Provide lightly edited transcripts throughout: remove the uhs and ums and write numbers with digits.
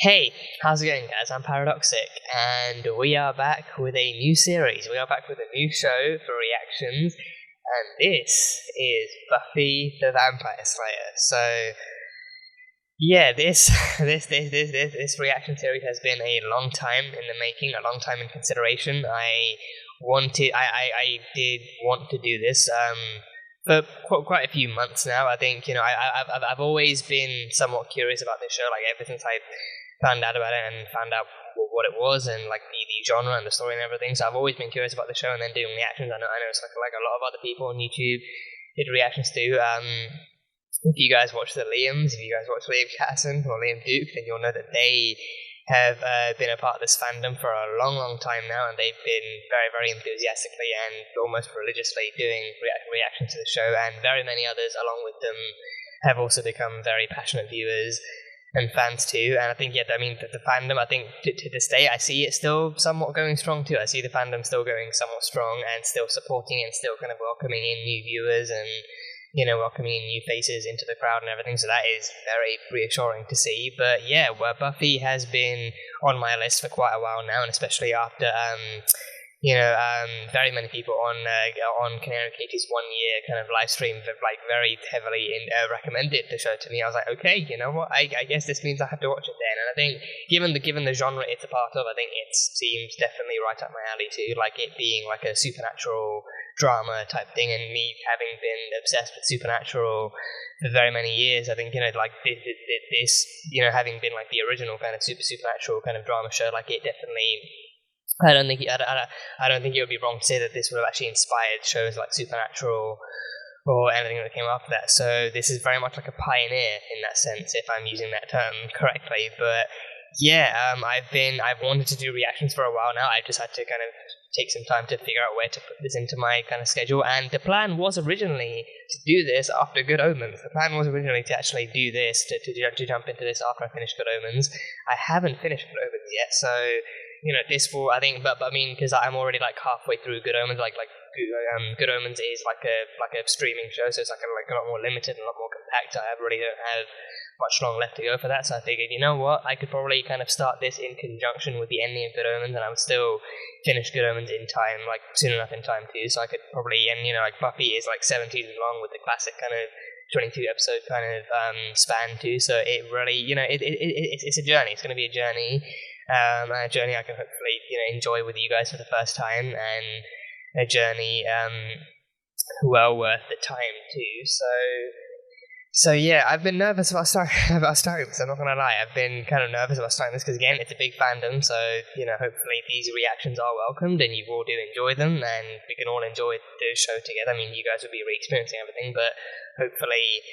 Hey, how's it going, guys? I'm Paradoxic, and we are back with a new series. We are back with a new show for reactions, and this is Buffy the Vampire Slayer. So, yeah, this reaction series has been a long time in the making, a long time in consideration. I did want to do this for quite a few months now. I think I've always been somewhat curious about this show, like ever since I found out about it and found out what it was and like the genre and the story and everything. So I've always been curious about the show and then doing reactions. I know it's like a lot of other people on YouTube did reactions too. If you guys watch the Liams, if you guys watch Liam Casson or Liam Duke, then you'll know that they have been a part of this fandom for a long time now, and they've been very enthusiastically and almost religiously doing reactions to the show, and very many others along with them have also become very passionate viewers and fans too. And I think, the fandom, I think to this day, I see it still somewhat going strong too. I see the fandom still going somewhat strong and still supporting and still kind of welcoming in new viewers and welcoming in new faces into the crowd and everything. So that is very reassuring to see. But yeah, Buffy has been on my list for quite a while now, and especially after very many people on Canary Katie's 1 year kind of live stream have like very heavily recommended the show to me. I was like, okay, you know what? I guess this means I have to watch it then. And I think given the genre it's a part of, I think it seems definitely right up my alley too. Like it being like a supernatural drama type thing, and me having been obsessed with supernatural for very many years, I think this having been like the original kind of supernatural kind of drama show, like it definitely. I don't think it would be wrong to say that this would have actually inspired shows like Supernatural or anything that came after that. So this is very much like a pioneer in that sense, if I'm using that term correctly. But yeah, I've wanted to do reactions for a while now. I just had to kind of take some time to figure out where to put this into my kind of schedule. And the plan was originally to do this after Good Omens. The plan was originally to actually do this, to jump into this after I finish Good Omens. I haven't finished Good Omens yet, so this will, I think, but I mean, because I'm already like halfway through Good Omens, Good Omens is like a streaming show, so it's like a lot more limited and a lot more compact. I really don't have much long left to go for that, so I figured, you know what, I could probably kind of start this in conjunction with the ending of Good Omens, and I would still finish Good Omens in time, like soon enough in time too. So I could probably, and like Buffy is like 7 seasons long with the classic kind of 22 episode kind of span too. So it really, it's a journey. It's going to be a journey. A journey I can hopefully enjoy with you guys for the first time, and a journey well worth the time too. So yeah, I've been nervous about starting this. I'm not gonna lie, I've been kind of nervous about starting this because again, it's a big fandom. So hopefully these reactions are welcomed and you all do enjoy them, and we can all enjoy the show together. I mean, you guys will be re-experiencing everything, but hopefully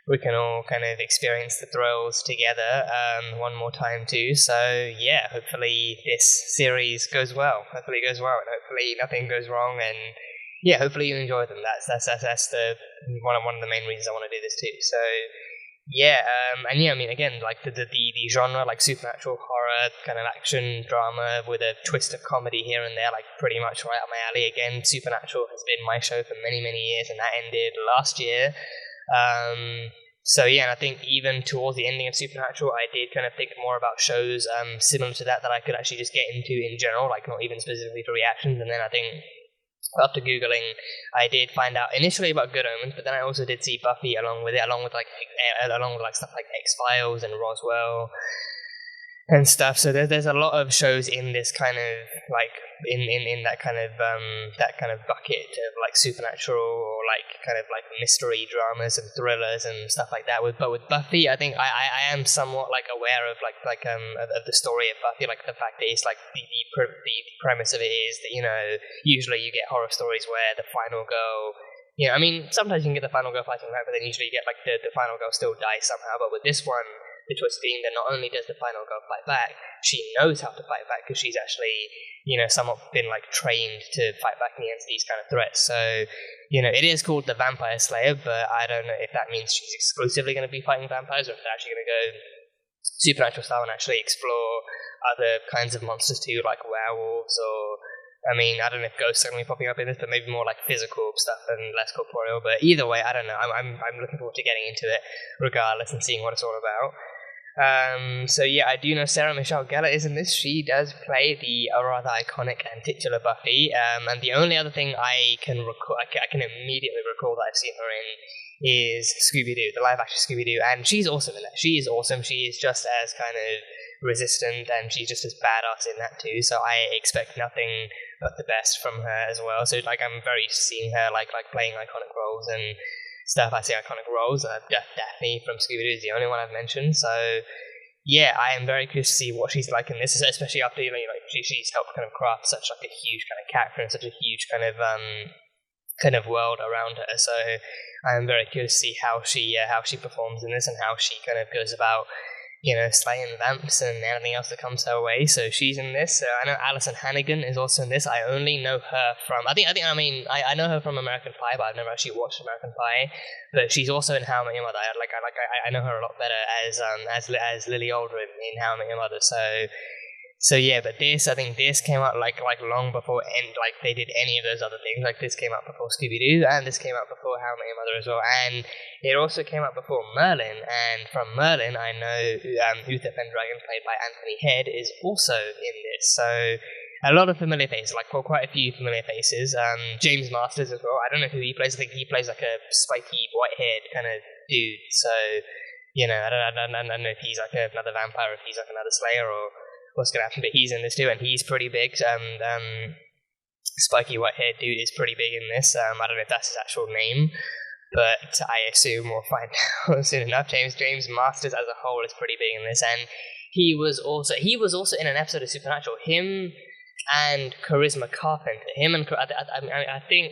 we can all kind of experience the thrills together one more time too. So yeah, hopefully this series goes well. Hopefully it goes well, and hopefully nothing goes wrong. And yeah, hopefully you enjoy them. That's the one of the main reasons I want to do this too. So yeah, and yeah, I mean, again, like the genre, like supernatural horror, kind of action drama with a twist of comedy here and there, like pretty much right up my alley. Again, Supernatural has been my show for many years, and that ended last year. So yeah, and I think even towards the ending of Supernatural, I did kind of think more about shows similar to that I could actually just get into in general, like not even specifically for reactions. And then I think after Googling, I did find out initially about Good Omens, but then I also did see Buffy along with stuff like X-Files and Roswell and stuff. So there's a lot of shows in this kind of like in that kind of bucket of like supernatural or like kind of like mystery dramas and thrillers and stuff like that. But with Buffy, I think I am somewhat like aware of of the story of Buffy, like the fact that it's like the premise of it is that usually you get horror stories where the final girl. I mean, sometimes you can get the final girl fighting back, but then usually you get like the final girl still dies somehow. But with this one, the twist being that not only does the final girl fight back, she knows how to fight back because she's actually, somewhat been like trained to fight back against these kind of threats. So, it is called the Vampire Slayer, but I don't know if that means she's exclusively going to be fighting vampires or if they're actually going to go supernatural style and actually explore other kinds of monsters too, like werewolves or. I mean, I don't know if ghosts are going to be popping up in this, but maybe more like physical stuff and less corporeal. But either way, I don't know. I'm looking forward to getting into it regardless and seeing what it's all about. So yeah, I do know Sarah Michelle Gellar is in this. She does play the rather iconic and titular Buffy. And the only other thing I can recall, I can immediately recall that I've seen her in is Scooby-Doo, the live-action Scooby-Doo, and she's awesome in that. She is awesome. She is just as kind of resistant, and she's just as badass in that too. So I expect nothing but the best from her as well. So like, I'm very used to seeing her like playing iconic roles and stuff. I say iconic roles. Daphne from Scooby-Doo is the only one I've mentioned. So yeah, I am very curious to see what she's like in this, especially after she's helped kind of craft such like a huge kind of character and such a huge kind of world around her. So I am very curious to see how she performs in this and how she kind of goes about slaying vamps and anything else that comes her way. So she's in this. I know Alison Hannigan is also in this. I only know her from I know her from American Pie, but I've never actually watched American Pie. But she's also in How I Met Your Mother. I know her a lot better as Lily Aldrin in How I Met Your Mother. So yeah, but I think this came out like long before they did any of those other things. Like this came out before Scooby-Doo, and this came out before How I Met Your Mother as well, and it also came out before Merlin. And from Merlin, I know Uther Pendragon, played by Anthony Head, is also in this. So a lot of familiar faces, like quite a few familiar faces. James Masters as well. I don't know who he plays. I think he plays like a spiky, white-haired kind of dude. So I don't know if he's like another vampire, or if he's like another Slayer, or what's going to happen, but he's in this too, and he's pretty big. Spiky white-haired dude is pretty big in this. I don't know if that's his actual name, but I assume we'll find out soon enough. James Masters as a whole is pretty big in this, and he was also in an episode of Supernatural. Him and Charisma Carpenter. I think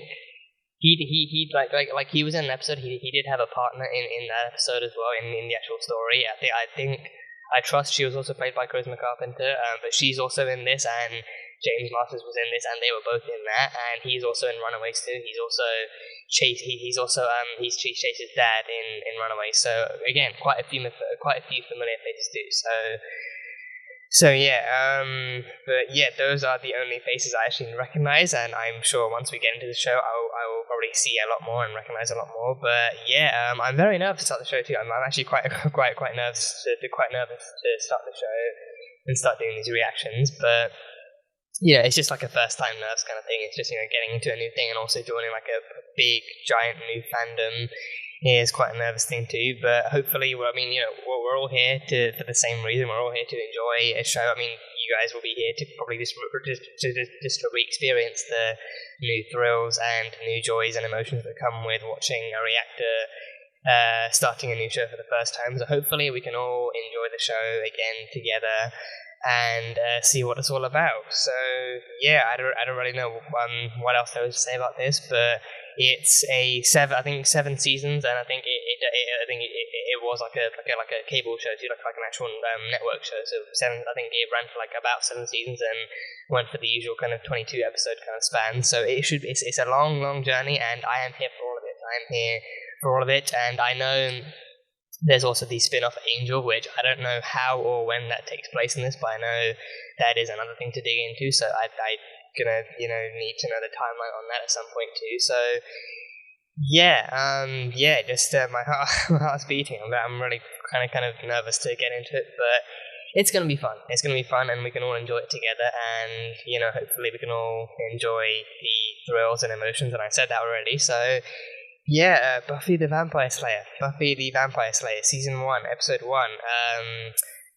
he like he was in an episode. He did have a partner in that episode as well in the actual story. I trust she was also played by Charisma Carpenter, but she's also in this, and James Masters was in this, and they were both in that. And he's also in Runaways too. He's also chased his dad in Runaways. So again, quite a few familiar faces too. So yeah, but yeah, those are the only faces I actually recognize, and I'm sure once we get into the show, I will probably see a lot more and recognize a lot more. But yeah, I'm very nervous to start the show too. I'm actually quite nervous to start the show and start doing these reactions. But it's just like a first time nerves kind of thing. It's just getting into a new thing and also joining like a big giant new fandom is quite a nervous thing too, but hopefully, we're all here for the same reason. We're all here to enjoy a show. I mean, you guys will be here to probably just to re-experience the new thrills and new joys and emotions that come with watching a reactor starting a new show for the first time. So hopefully, we can all enjoy the show again together and see what it's all about. So yeah, I don't really know what else there is to say about this, but it's I think 7 seasons, and I think it was like a cable show too, like an actual network show. So 7, I think it ran for like about 7 seasons and went for the usual kind of 22 episode kind of span. So it's a long journey, and I am here for all of it. And I know there's also the spin-off Angel, which I don't know how or when that takes place in this, but I know that is another thing to dig into. So I'm gonna need to know the timeline on that at some point too. So just my heart's beating. I'm really kind of nervous to get into it, but it's gonna be fun. It's gonna be fun, and we can all enjoy it together. And hopefully we can all enjoy the thrills and emotions. And I said that already. So yeah, Buffy the Vampire Slayer, Season 1, Episode 1,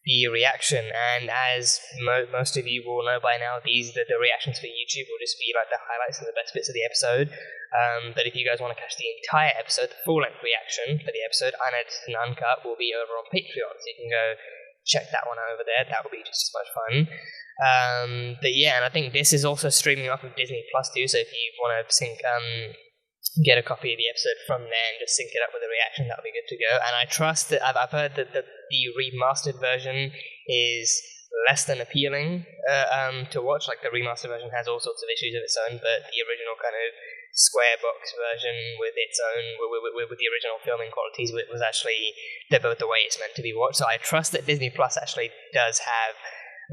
the reaction, and as most of you will know by now, the reactions for YouTube will just be like the highlights and the best bits of the episode, but if you guys want to catch the entire episode, the full-length reaction for the episode, unedited and uncut, will be over on Patreon, so you can go check that one over there. That will be just as much fun. But yeah, and I think this is also streaming off of Disney Plus too, so if you want to get a copy of the episode from there and just sync it up with the reaction, that'll be good to go. And I trust that I've heard that the remastered version is less than appealing to watch. Like the remastered version has all sorts of issues of its own, but the original kind of square box version with its own with the original filming qualities was actually the way it's meant to be watched. So I trust that Disney Plus actually does have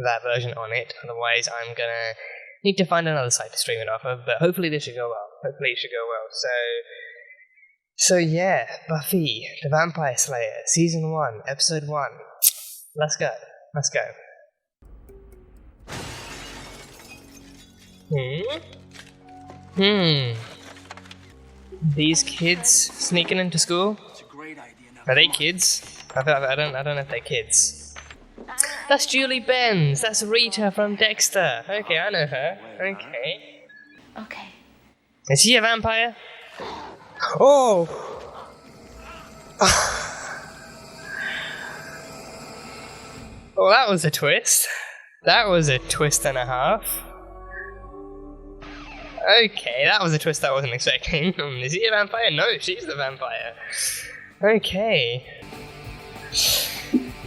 that version on it. Otherwise, I'm gonna need to find another site to stream it off of, but hopefully this should go well. So yeah, Buffy the Vampire Slayer, Season 1, Episode 1. Let's go. Let's go. These kids sneaking into school? Are they kids? I don't know if they're kids. That's Julie Benz. That's Rita from Dexter. Okay, I know her. Okay. Okay. Is he a vampire? Oh! Well, that was a twist. That was a twist and a half. Okay, that was a twist I wasn't expecting. Is he a vampire? No, she's the vampire. Okay.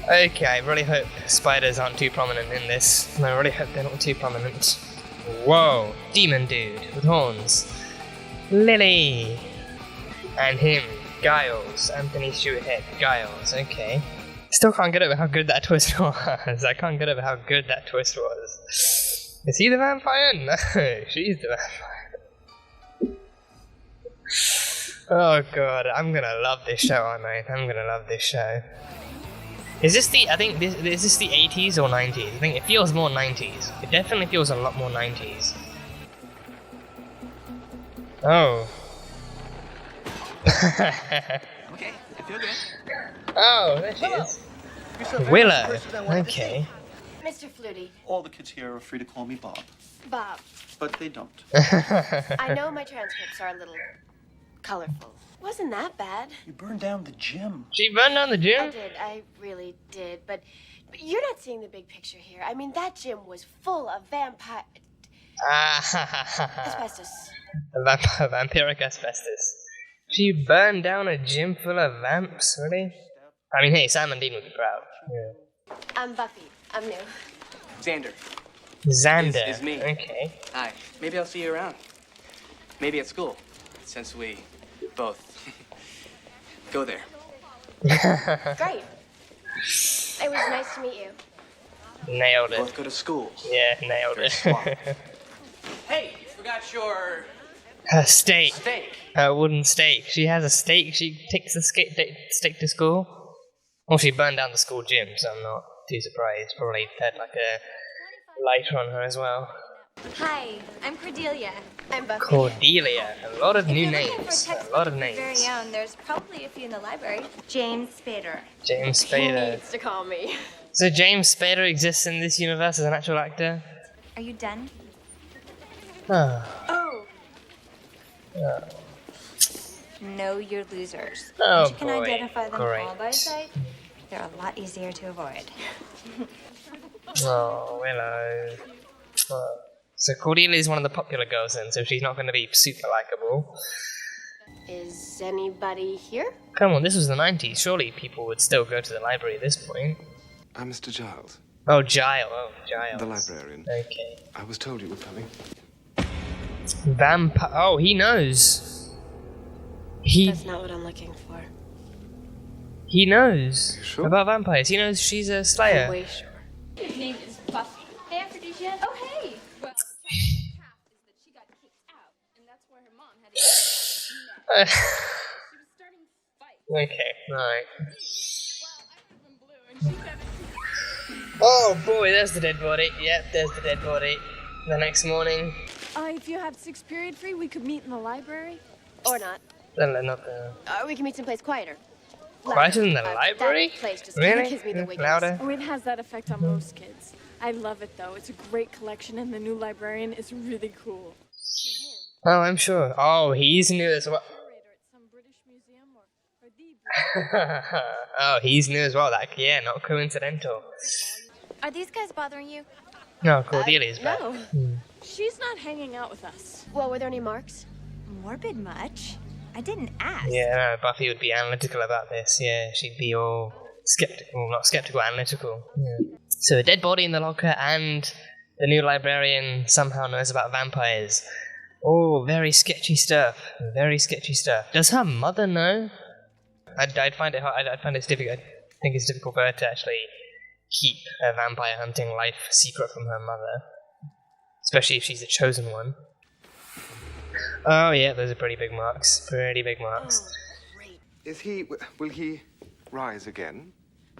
Okay, I really hope spiders aren't too prominent in this. I really hope they're not too prominent. Whoa, demon dude with horns. Lily! And him, Giles, Anthony Stewart Head, Giles, okay. Still can't get over how good that twist was. I can't get over how good that twist was. Is he the vampire? No, she's the vampire. Oh god, I'm gonna love this show, aren't I? I'm gonna love this show. Is this the, is this the 80s or 90s? I think it feels more 90s. It definitely feels a lot more 90s. Oh. Okay, I feel good. Oh, there she is. Willow. Okay. Mr. Flutie. All the kids here are free to call me Bob. Bob. But they don't. I know my transcripts are a little colorful. Wasn't that bad. You burned down the gym. She burned down the gym? I really did. But you're not seeing the big picture here. I mean, that gym was full of vampire... asbestos. Vampiric asbestos. She burned down a gym full of vamps, really? I mean, hey, Sam and Dean would be proud. Yeah. I'm Buffy. I'm new. Xander. Xander. Is me. Okay. Hi. Maybe I'll see you around. Maybe at school, since we both go there. Great. It was nice to meet you. Nailed it. Both go to school. Yeah, nailed it. Hey, you forgot your Her steak. steak. Her wooden stake. She has a stake. She takes the stake to school. Well, she burned down the school gym, so I'm not too surprised. Probably had like a lighter on her as well. Hi, I'm Cordelia. I'm Buffy. Cordelia. A lot of new If you're looking for a names. A textbook lot of of your names. very own, there's probably a few in the library. James Spader. James He Spader. needs to call me. So James Spader exists in this universe as an actual actor? Are you done? Oh. Oh. Know your losers. Oh, Once you can boy. identify them Great. all by sight, they're a lot easier to avoid. Oh, Willow. Oh. So Cordelia is one of the popular girls then, so she's not going to be super likable. Is anybody here? Come on, this was the 90s. Surely people would still go to the library at this point. I'm Mr. Giles, Oh, Giles. Oh, Giles. the librarian. Okay. I was told you were coming. Vampire. Oh, he knows. He That's not what I'm looking for. knows You sure? about vampires. He knows she's a I'm slayer. way sure. His name is Buffy. Hey, I introduce you. Oh, hey. Well, is that she got kicked out, and that's where her mom had to get She was starting fight. Okay, alright. Well, I live in blue, and she said it. Oh boy, there's the dead body. Yep, there's the dead body. The next morning. If you have 6th period free, we could meet in the library. Or not. Not the... We can meet someplace quieter. Quieter than the That library? place just Really? gives me the wiggles. Louder? Oh, it has that effect on most kids. I love it, though. It's a great collection, and the new librarian is really cool. Oh, I'm sure. Oh, he's new as well. Curator at some British museum or the Oh, he's new as well. That, yeah, not coincidental. Are these guys bothering you? No, Cordelia's back. No. She's not hanging out with us. Well, were there any marks? Morbid much? I didn't ask. Yeah, no, Buffy would be analytical about this. Yeah, she'd be all skeptical. Well, not skeptical, analytical. Yeah. So a dead body in the locker, and the new librarian somehow knows about vampires. Oh, very sketchy stuff. Very sketchy stuff. Does her mother know? I'd find it hard. I'd find it difficult. I think it's difficult for her to actually keep a vampire hunting life secret from her mother, especially if she's the chosen one. Oh yeah, those are pretty big marks. Pretty big marks. Oh, great. Will he rise again?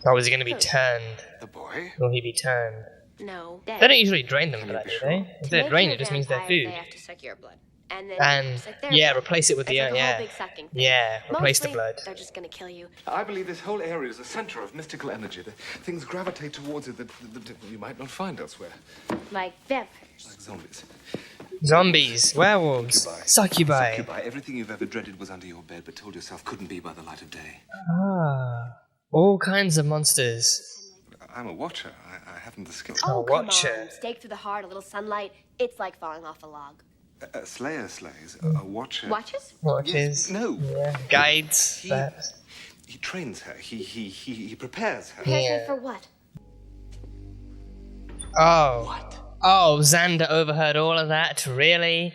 Oh, is he going to be turned? The boy? Will he be turned? No, They dead. don't usually drain them for that, do they? If they're drained, it just means they're food. They have to suck your blood. And then And suck their yeah, blood. replace it with the It's like a yeah, whole big sucking thing. yeah, replace the Mostly, blood. They're just gonna kill you. I believe this whole area is a center of mystical energy. Things gravitate towards it that you might not find elsewhere. Like vampires. Like zombies. Zombies, werewolves, succubi. Succubi. Everything you've ever dreaded was under your bed, but told yourself couldn't be by the light of day. Ah, all kinds of monsters. I'm a watcher. I haven't the skill. Oh, come watcher. on. Stake through the heart, a little sunlight. It's like falling off a log. A slayer slays. A watcher. Watches? Watches. Yes, no. Yeah. Guides. That. He trains her. He prepares her. Prepares Yeah. me for what? Oh. What? Oh, Xander overheard all of that. Really?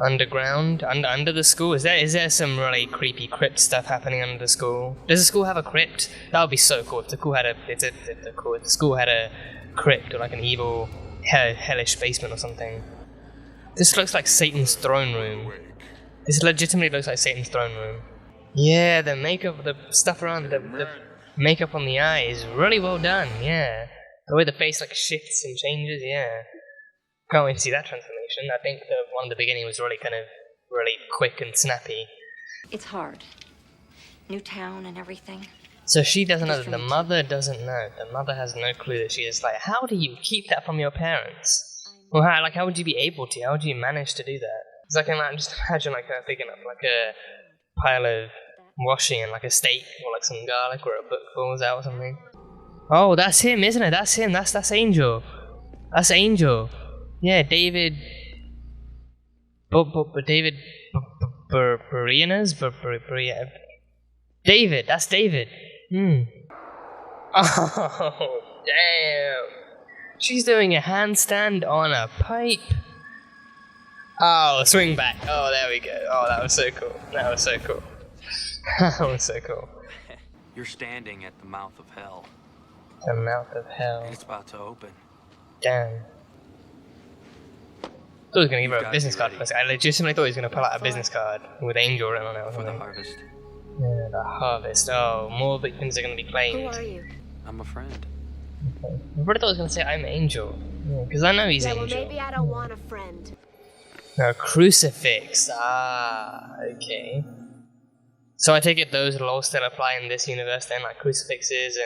Underground, under the school. Is there some really creepy crypt stuff happening under the school? Does the school have a crypt? That would be so cool if the school had a crypt or like an evil hellish basement or something. This looks like Satan's throne room. This legitimately looks like Satan's throne room. Yeah, the makeup, the stuff around the makeup on the eye is really well done. Yeah, the way the face like shifts and changes. Yeah. Can't wait to see that transformation. I think the one at the beginning was really quick and snappy. It's hard. New town and everything. So she doesn't know Just that the for me mother doesn't know. The mother has no clue that she's just like, how do you keep that from your parents? Or how would you be able to? How would you manage to do that? It's like, just imagine like her picking up like a pile of washing and like a steak or like some garlic or a book falls out or something. Oh, that's him, isn't it? That's him. That's Angel. That's Angel. Yeah, David. David. David. That's David. Oh, damn. She's doing a handstand on a pipe. Oh, swing back. Oh, there we go. Oh, that was so cool. That was so cool. That was so cool. You're standing at the mouth of hell. The mouth of hell. It's about to open. Damn. I thought he was going to give her a business card first. I legitimately thought he was going to pull out a business card with Angel written on it or For the something. harvest. Yeah, the harvest. Oh, more victims are going to be claimed. Who are you? I'm a friend. I really thought he was going to say I'm Angel. Because I know he's Yeah, well, Angel. maybe I don't want a friend. No, crucifix. Ah, okay. So I take it those laws still apply in this universe then, like crucifixes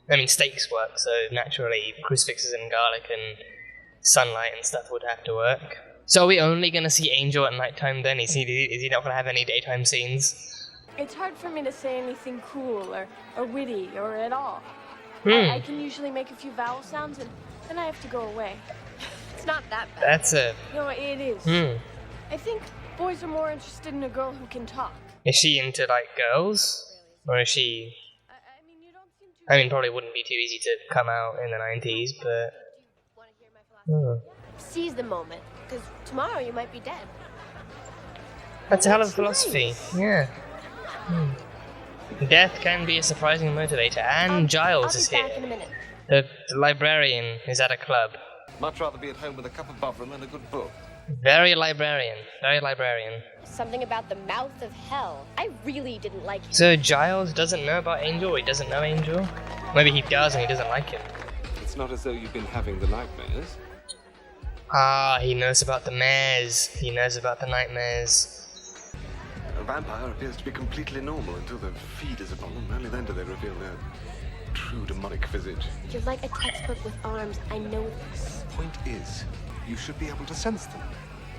and... steaks work, so naturally crucifixes and garlic and sunlight and stuff would have to work. So are we only going to see Angel at nighttime then? Is he not going to have any daytime scenes? It's hard for me to say anything cool or witty or at all. I can usually make a few vowel sounds and then I have to go away. It's not that bad. That's a... No, it is. I think boys are more interested in a girl who can talk. Is she into, like, girls? Or is she... I mean, you don't seem to... I mean, probably wouldn't be too easy to come out in the 90s, but... Seize the moment, because tomorrow you might be dead. That's a hell of a philosophy. Yeah. Death can be a surprising motivator, and Giles is I'll be here. back in a minute. The librarian is at a club. Much rather be at home with a cup of bubbrin and a good book. Very librarian. Very librarian. Something about the mouth of hell. I really didn't like him. So Giles doesn't know about Angel, or he doesn't know Angel? Maybe he does and he doesn't like him. It's not as though you've been having the nightmares. Ah, he knows about the mares. He knows about the nightmares. A vampire appears to be completely normal until the feed is upon them. Only then do they reveal their true demonic visage. You're like a textbook with arms. I know this. Point is, you should be able to sense them.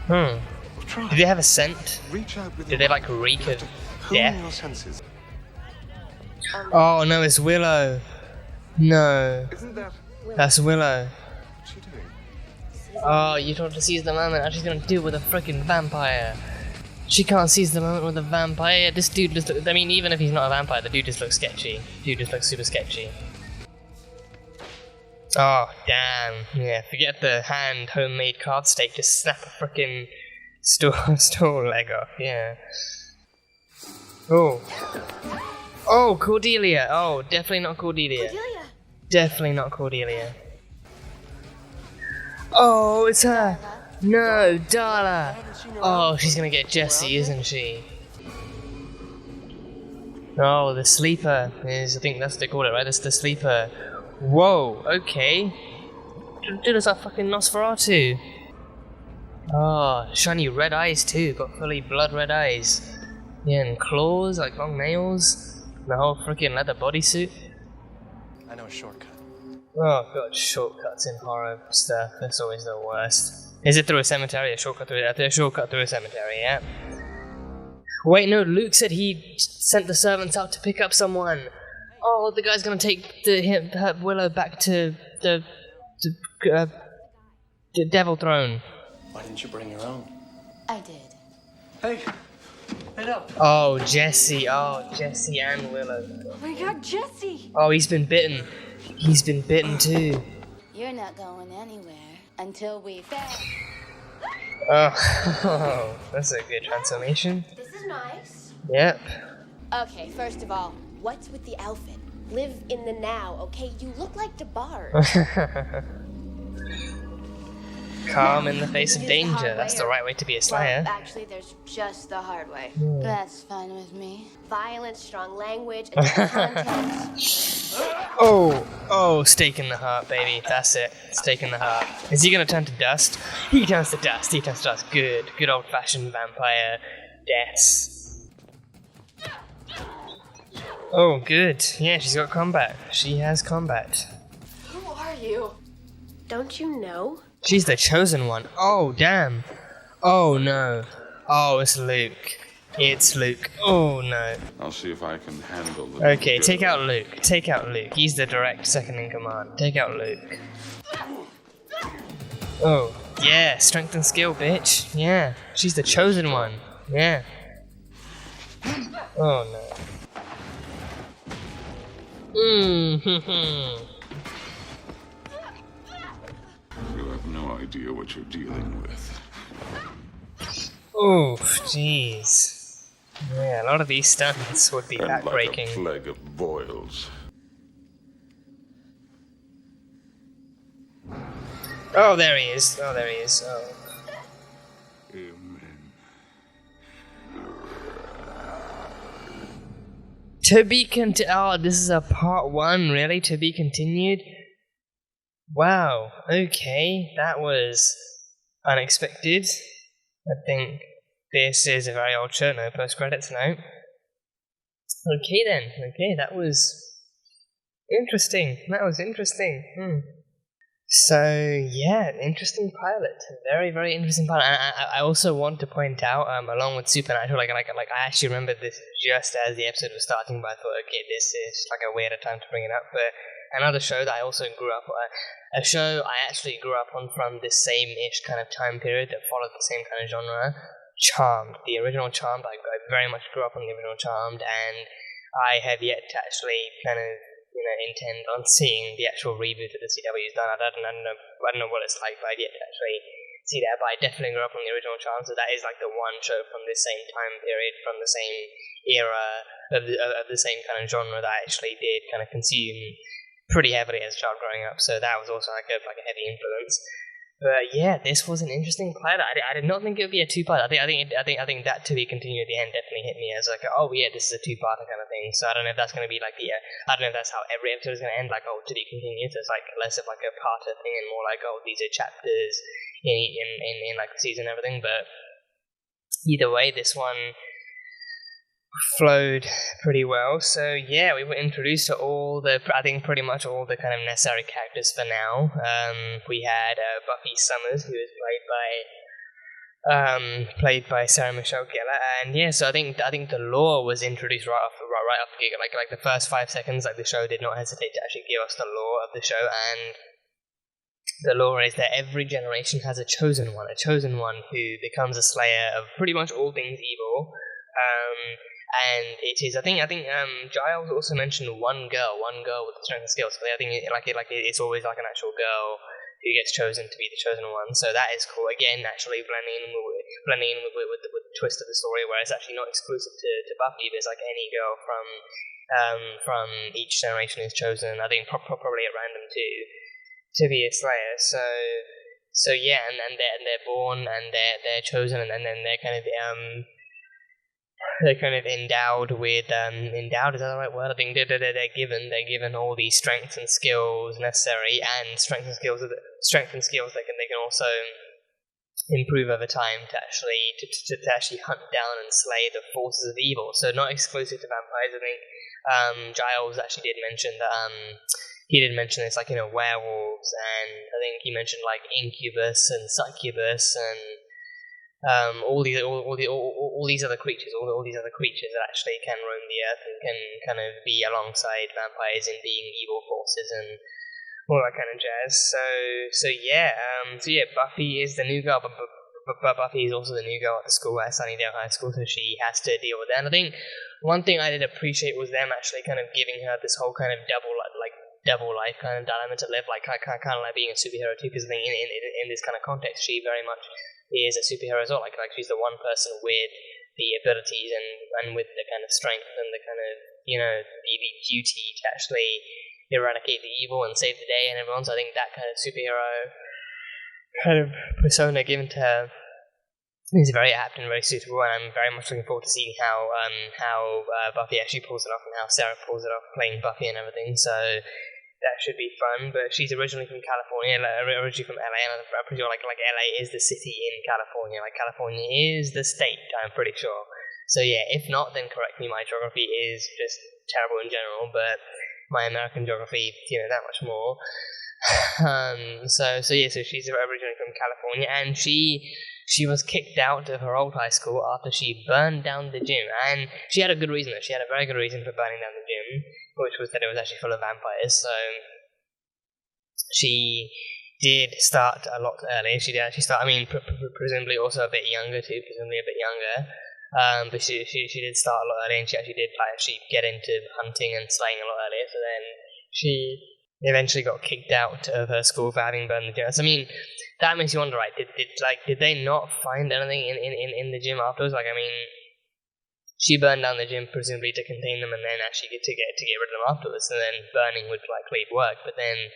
Well, Try. do they have a scent? Reach out with Do your they like mind. reek You have of to hone death? your senses. Oh no, it's Willow. No, Isn't that that's Willow. what you're doing? Oh, you told her to seize the moment. How she's gonna deal with a freaking vampire? She can't seize the moment with a vampire. This dude just I mean, even if he's not a vampire, the dude just looks sketchy. Dude just looks super sketchy. Oh, damn. Yeah, forget the hand homemade card steak. Just snap a freaking stool leg off. Yeah. Oh. Oh, Cordelia. Oh, definitely not Cordelia. Cordelia. Definitely not Cordelia. Oh, it's her. No, Darla. Oh, she's gonna get Jessie, isn't she? Oh, the sleeper is, I think that's what they call it, right? That's the sleeper. Whoa, okay. Dude, it's like fucking Nosferatu. Oh, shiny red eyes too. Got fully blood red eyes. Yeah, and claws, like long nails. The whole freaking leather bodysuit. I know a shortcut. Oh god, shortcuts in horror stuff. That's always the worst. Is it through a cemetery? A shortcut through a cemetery, yeah. Wait, no, Luke said he sent the servants out to pick up someone. Oh, the guy's gonna take Willow back to the Devil Throne. Why didn't you bring your own? I did. Hey, no. Oh, Jesse. Oh, Jesse and Willow. Oh my god, Jesse! Oh, he's been bitten. He's been bitten too. You're not going anywhere until we finish. Oh, that's a good transformation. This is nice. Yep. Okay, first of all, what's with the outfit? Live in the now, okay? You look like DeBarge. Calm in the face of Is it the danger. hard That's way the or- right way to be a slayer. Well, actually, there's just the hard way. That's fine with me. Violence, strong language, addictive content. Oh, stake in the heart, baby. That's it. Stake in the heart. Is he gonna turn to dust? He turns to dust. He turns to dust. Good old-fashioned vampire deaths. Oh, good. Yeah, she's got combat. She has combat. Who are you? Don't you know? She's the chosen one. Oh, damn. Oh, no. Oh, it's Luke. It's Luke. Oh, no. I'll see if I can handle the Okay, take out Luke. Take out Luke. He's the direct second in command. Take out Luke. Oh, yeah. Strength and skill, bitch. Yeah. She's the chosen one. Yeah. Oh, no. You have no idea what you're dealing with. Oof, jeez. Yeah, a lot of these stunts would be And like a backbreaking. plague of boils. Oh, there he is. Oh, there he is. Oh. Amen. To be oh, this is a part 1, really? To be continued? Wow, okay, that was unexpected. I think this is a very old shirt, no post-credits note. Okay then, okay, that was interesting. So, yeah, interesting pilot. Very, very interesting pilot. And I also want to point out, along with Supernatural, like I actually remember this just as the episode was starting, but I thought, okay, this is like a weirder time to bring it up. But another show that I also grew up on, a show I actually grew up on from this same-ish kind of time period that followed the same kind of genre, Charmed. The original Charmed, I very much grew up on the original Charmed, and I have yet to actually kind of intend on seeing the actual reboot that the CW's done. I don't know what it's like, but I've yet to actually see that. But I definitely grew up on the original Charm, so that is like the one show from the same time period, from the same era of the same kind of genre that I actually did kind of consume pretty heavily as a child growing up. So that was also like a heavy influence. But yeah, this was an interesting pilot. I did not think it would be a two-part. I think that to be continued at the end definitely hit me as like, oh yeah, this is a two-parter kind of thing. So I don't know if that's going to be like I don't know if that's how every episode is going to end. Like, oh, to be continued. So it's like less of like a parter thing and more like, oh, these are chapters in like the season and everything. But either way, this one flowed pretty well. So yeah, we were introduced to pretty much all the kind of necessary characters for now. We had Buffy Summers, who was played by Sarah Michelle Gellar, and yeah, so I think the lore was introduced right off the gig. Like the first 5 seconds, like the show did not hesitate to actually give us the lore of the show, and the lore is that every generation has a chosen one who becomes a slayer of pretty much all things evil. And it is, I think Giles also mentioned one girl with strength and skills. So I think it's always like an actual girl who gets chosen to be the chosen one. So that is cool. Again, naturally blending in with the twist of the story, where it's actually not exclusive to Buffy. There's like any girl from each generation is chosen. I think probably at random to be a slayer. So yeah, and they're born and they're chosen, and then they're kind of they're kind of endowed with endowed, is that the right word? I think they're given all these strengths and skills necessary, and strength and skills they can also improve over time to actually hunt down and slay the forces of evil. So not exclusive to vampires. I think Giles actually did mention that he did mention it's like, you know, werewolves, and I think he mentioned like incubus and succubus and all these other creatures that actually can roam the earth and can kind of be alongside vampires in being evil forces and all that kind of jazz. So yeah, Buffy is the new girl, but Buffy is also the new girl at the school at Sunnydale High School, so she has to deal with that. And I think one thing I did appreciate was them actually kind of giving her this whole kind of double life kind of dilemma to live, like kind of like being a superhero too, because I think in this kind of context, she very much is a superhero as well. Like she's the one person with the abilities and with the kind of strength and the kind of, you know, the duty to actually eradicate the evil and save the day and everyone. So I think that kind of superhero kind of persona given to her is very apt and very suitable, and I'm very much looking forward to seeing how Buffy actually pulls it off and how Sarah pulls it off playing Buffy and everything. So that should be fun. But she's originally from California, originally from LA, and I'm pretty sure like LA is the city in California. Like California is the state, I'm pretty sure. So yeah, if not, then correct me. My geography is just terrible in general, but my American geography, you know, that much more. So she's originally from California, and she was kicked out of her old high school after she burned down the gym, and she had a good reason. She had a very good reason for burning down the gym, which was that it was actually full of vampires. So she did start a lot early. She did actually start, I mean, presumably also a bit younger too, but she did start a lot early, and she actually did actually get into hunting and slaying a lot earlier. So then she eventually got kicked out of her school for having burned the gym. So I mean, that makes you wonder, right? Did they not find anything in the gym afterwards? Like, I mean, she burned down the gym presumably to contain them, and then actually get rid of them afterwards. And then burning would likely work. But then,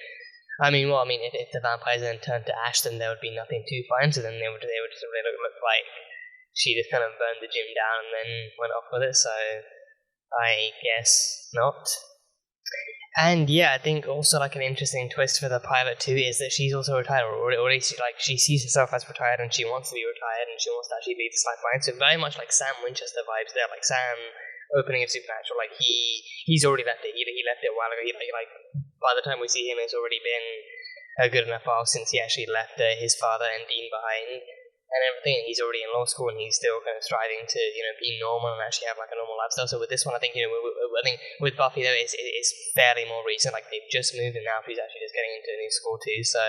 I mean, if the vampires then turned to ash, then there would be nothing to find. So then they would just really look like she just kind of burned the gym down and then went off with it. So I guess not. And yeah, I think also like an interesting twist for the pilot too is that she's also retired, or at least she sees herself as retired, and she wants to be retired, and she wants to actually leave this life behind. So very much like Sam Winchester vibes there, like Sam opening of Supernatural. Like he's already left it. He left it a while ago. Like by the time we see him, it's already been a good enough while since he actually left his father and Dean behind and everything. And he's already in law school, and he's still kind of striving to, you know, be normal and actually have like a normal lifestyle. So with this one, I think, you know, I think with Buffy though, it's fairly more recent. Like they've just moved, and now she's actually just getting into a new school too. So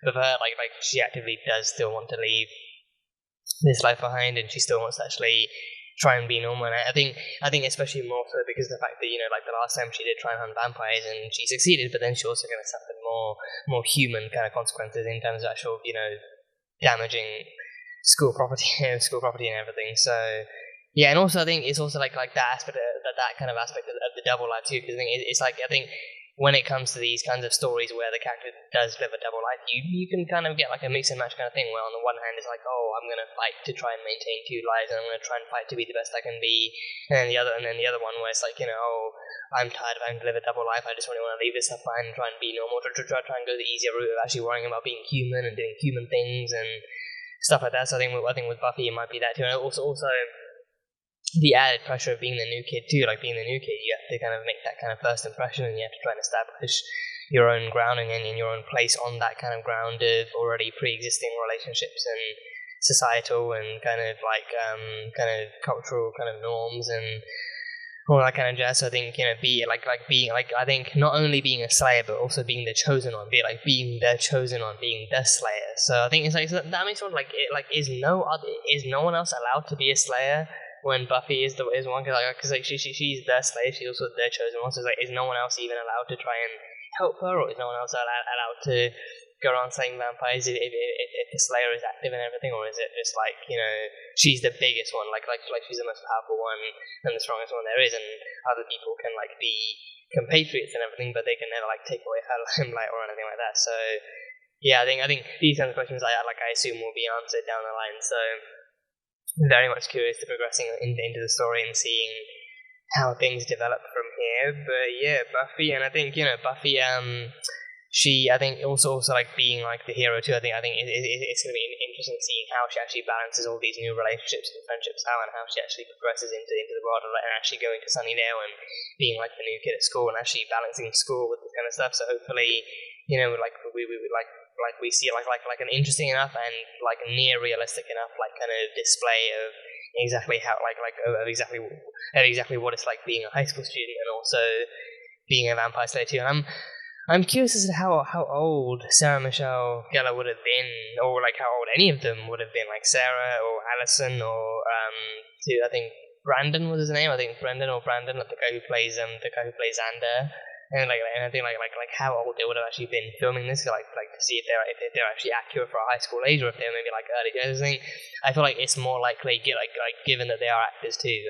with her, like she actively does still want to leave this life behind, and she still wants to actually try and be normal. And I think especially more so because of the fact that, you know, like the last time she did try and hunt vampires and she succeeded, but then she also kind of suffered more human kind of consequences in terms of actual, you know, damaging school property and everything. So yeah, and also I think it's also like that aspect that kind of aspect of the double life too, because I think when it comes to these kinds of stories where the character does live a double life, you can kind of get like a mix and match kind of thing, where on the one hand it's like, oh, I'm gonna fight to try and maintain two lives, and I'm gonna try and fight to be the best I can be, and then the other one where it's like, you know, oh, I'm tired of having to live a double life, I just really want to leave this stuff behind and try and be normal, try and go the easier route of actually worrying about being human and doing human things and stuff like that. So I think with Buffy it might be that too, and also the added pressure of being the new kid too. Like being the new kid, you have to kind of make that kind of first impression, and you have to try and establish your own grounding and in your own place on that kind of ground of already pre-existing relationships and societal and kind of cultural kind of norms and all that kind of jazz. So I think, you know, I think not only being a slayer but also being the chosen one, being the chosen one, being the slayer. So I think it's like, so that makes one is no one else allowed to be a slayer when Buffy is one, because she's the slayer, she's also the chosen one. So it's like, is no one else even allowed to try and help her, or is no one else allowed to go around slaying vampires if the slayer is active and everything, or is it just like, you know, she's the biggest one, like she's the most powerful one and the strongest one there is, and other people can like be compatriots and everything, but they can never like take away her limelight or anything like that. So yeah, I think these kinds of questions I assume will be answered down the line. So very much curious to progressing into the story and seeing how things develop from here. But yeah, Buffy, and I think Buffy, I think also like being like the hero too. I think it's going to be interesting seeing how she actually balances all these new relationships and friendships out, and how she actually progresses into the world and actually going to Sunnydale and being like the new kid at school and actually balancing school with this kind of stuff. So hopefully, like we see like an interesting enough and like near realistic enough like kind of display of exactly how of exactly what it's like being a high school student and also being a vampire slayer too. And I'm curious as to how old Sarah Michelle Gellar would have been, or like how old any of them would have been, like Sarah or Allison or I think Brandon was his name. I think Brandon, like the guy who plays Xander. And I think like how old they would have actually been filming this, like to see if they're actually accurate for a high school age, or if they're maybe like early. I feel like it's more likely, given that they are actors too.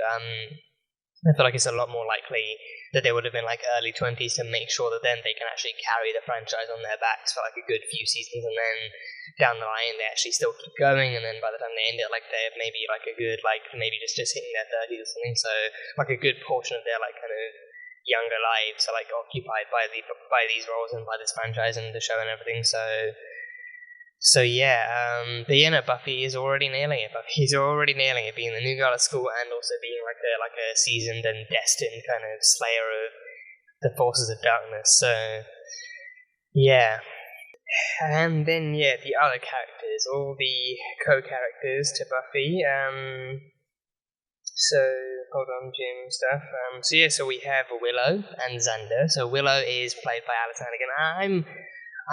I feel like it's a lot more likely that they would have been like early 20s to make sure that then they can actually carry the franchise on their backs for like a good few seasons, and then down the line they actually still keep going, and then by the time they end it, like they're maybe like a good maybe just hitting their 30s or something. So like a good portion of their like kind of younger lives are like occupied by these roles and by this franchise and the show and everything. So yeah, but yeah, no, Buffy is already nailing it. Buffy's already nailing it, being the new girl at school and also being like a seasoned and destined kind of slayer of the forces of darkness. So yeah, and then yeah, the other characters, all the co-characters to Buffy. So hold on, Jim stuff. So we have Willow and Xander. So Willow is played by Alice Hannigan.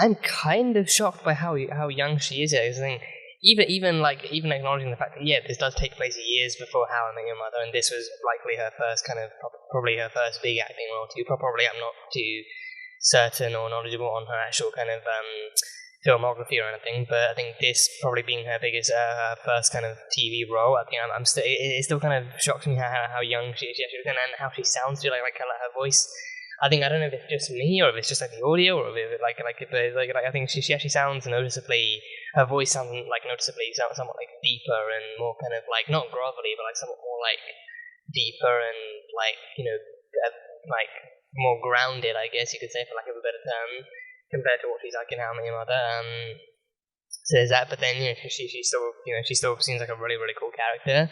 I'm kind of shocked by how young she is. I think even acknowledging the fact that this does take place years before How I Met Your Mother, and this was likely her first probably her first big acting role too. Probably I'm not too certain or knowledgeable on her actual kind of filmography or anything, but I think this probably being her biggest first kind of TV role. I think it still kind of shocks me how young she is actually, and how she sounds too, like her voice. I don't know if it's just me or if it's just like the audio or if it, I think she actually sounds noticeably, her voice sounds like noticeably somewhat like deeper and more kind of like not grovelly but like somewhat more like deeper and like like more grounded, I guess you could say, for lack of a better term, compared to what she's like in How I Met Your Mother. So there's that, but then she still seems like a really really cool character.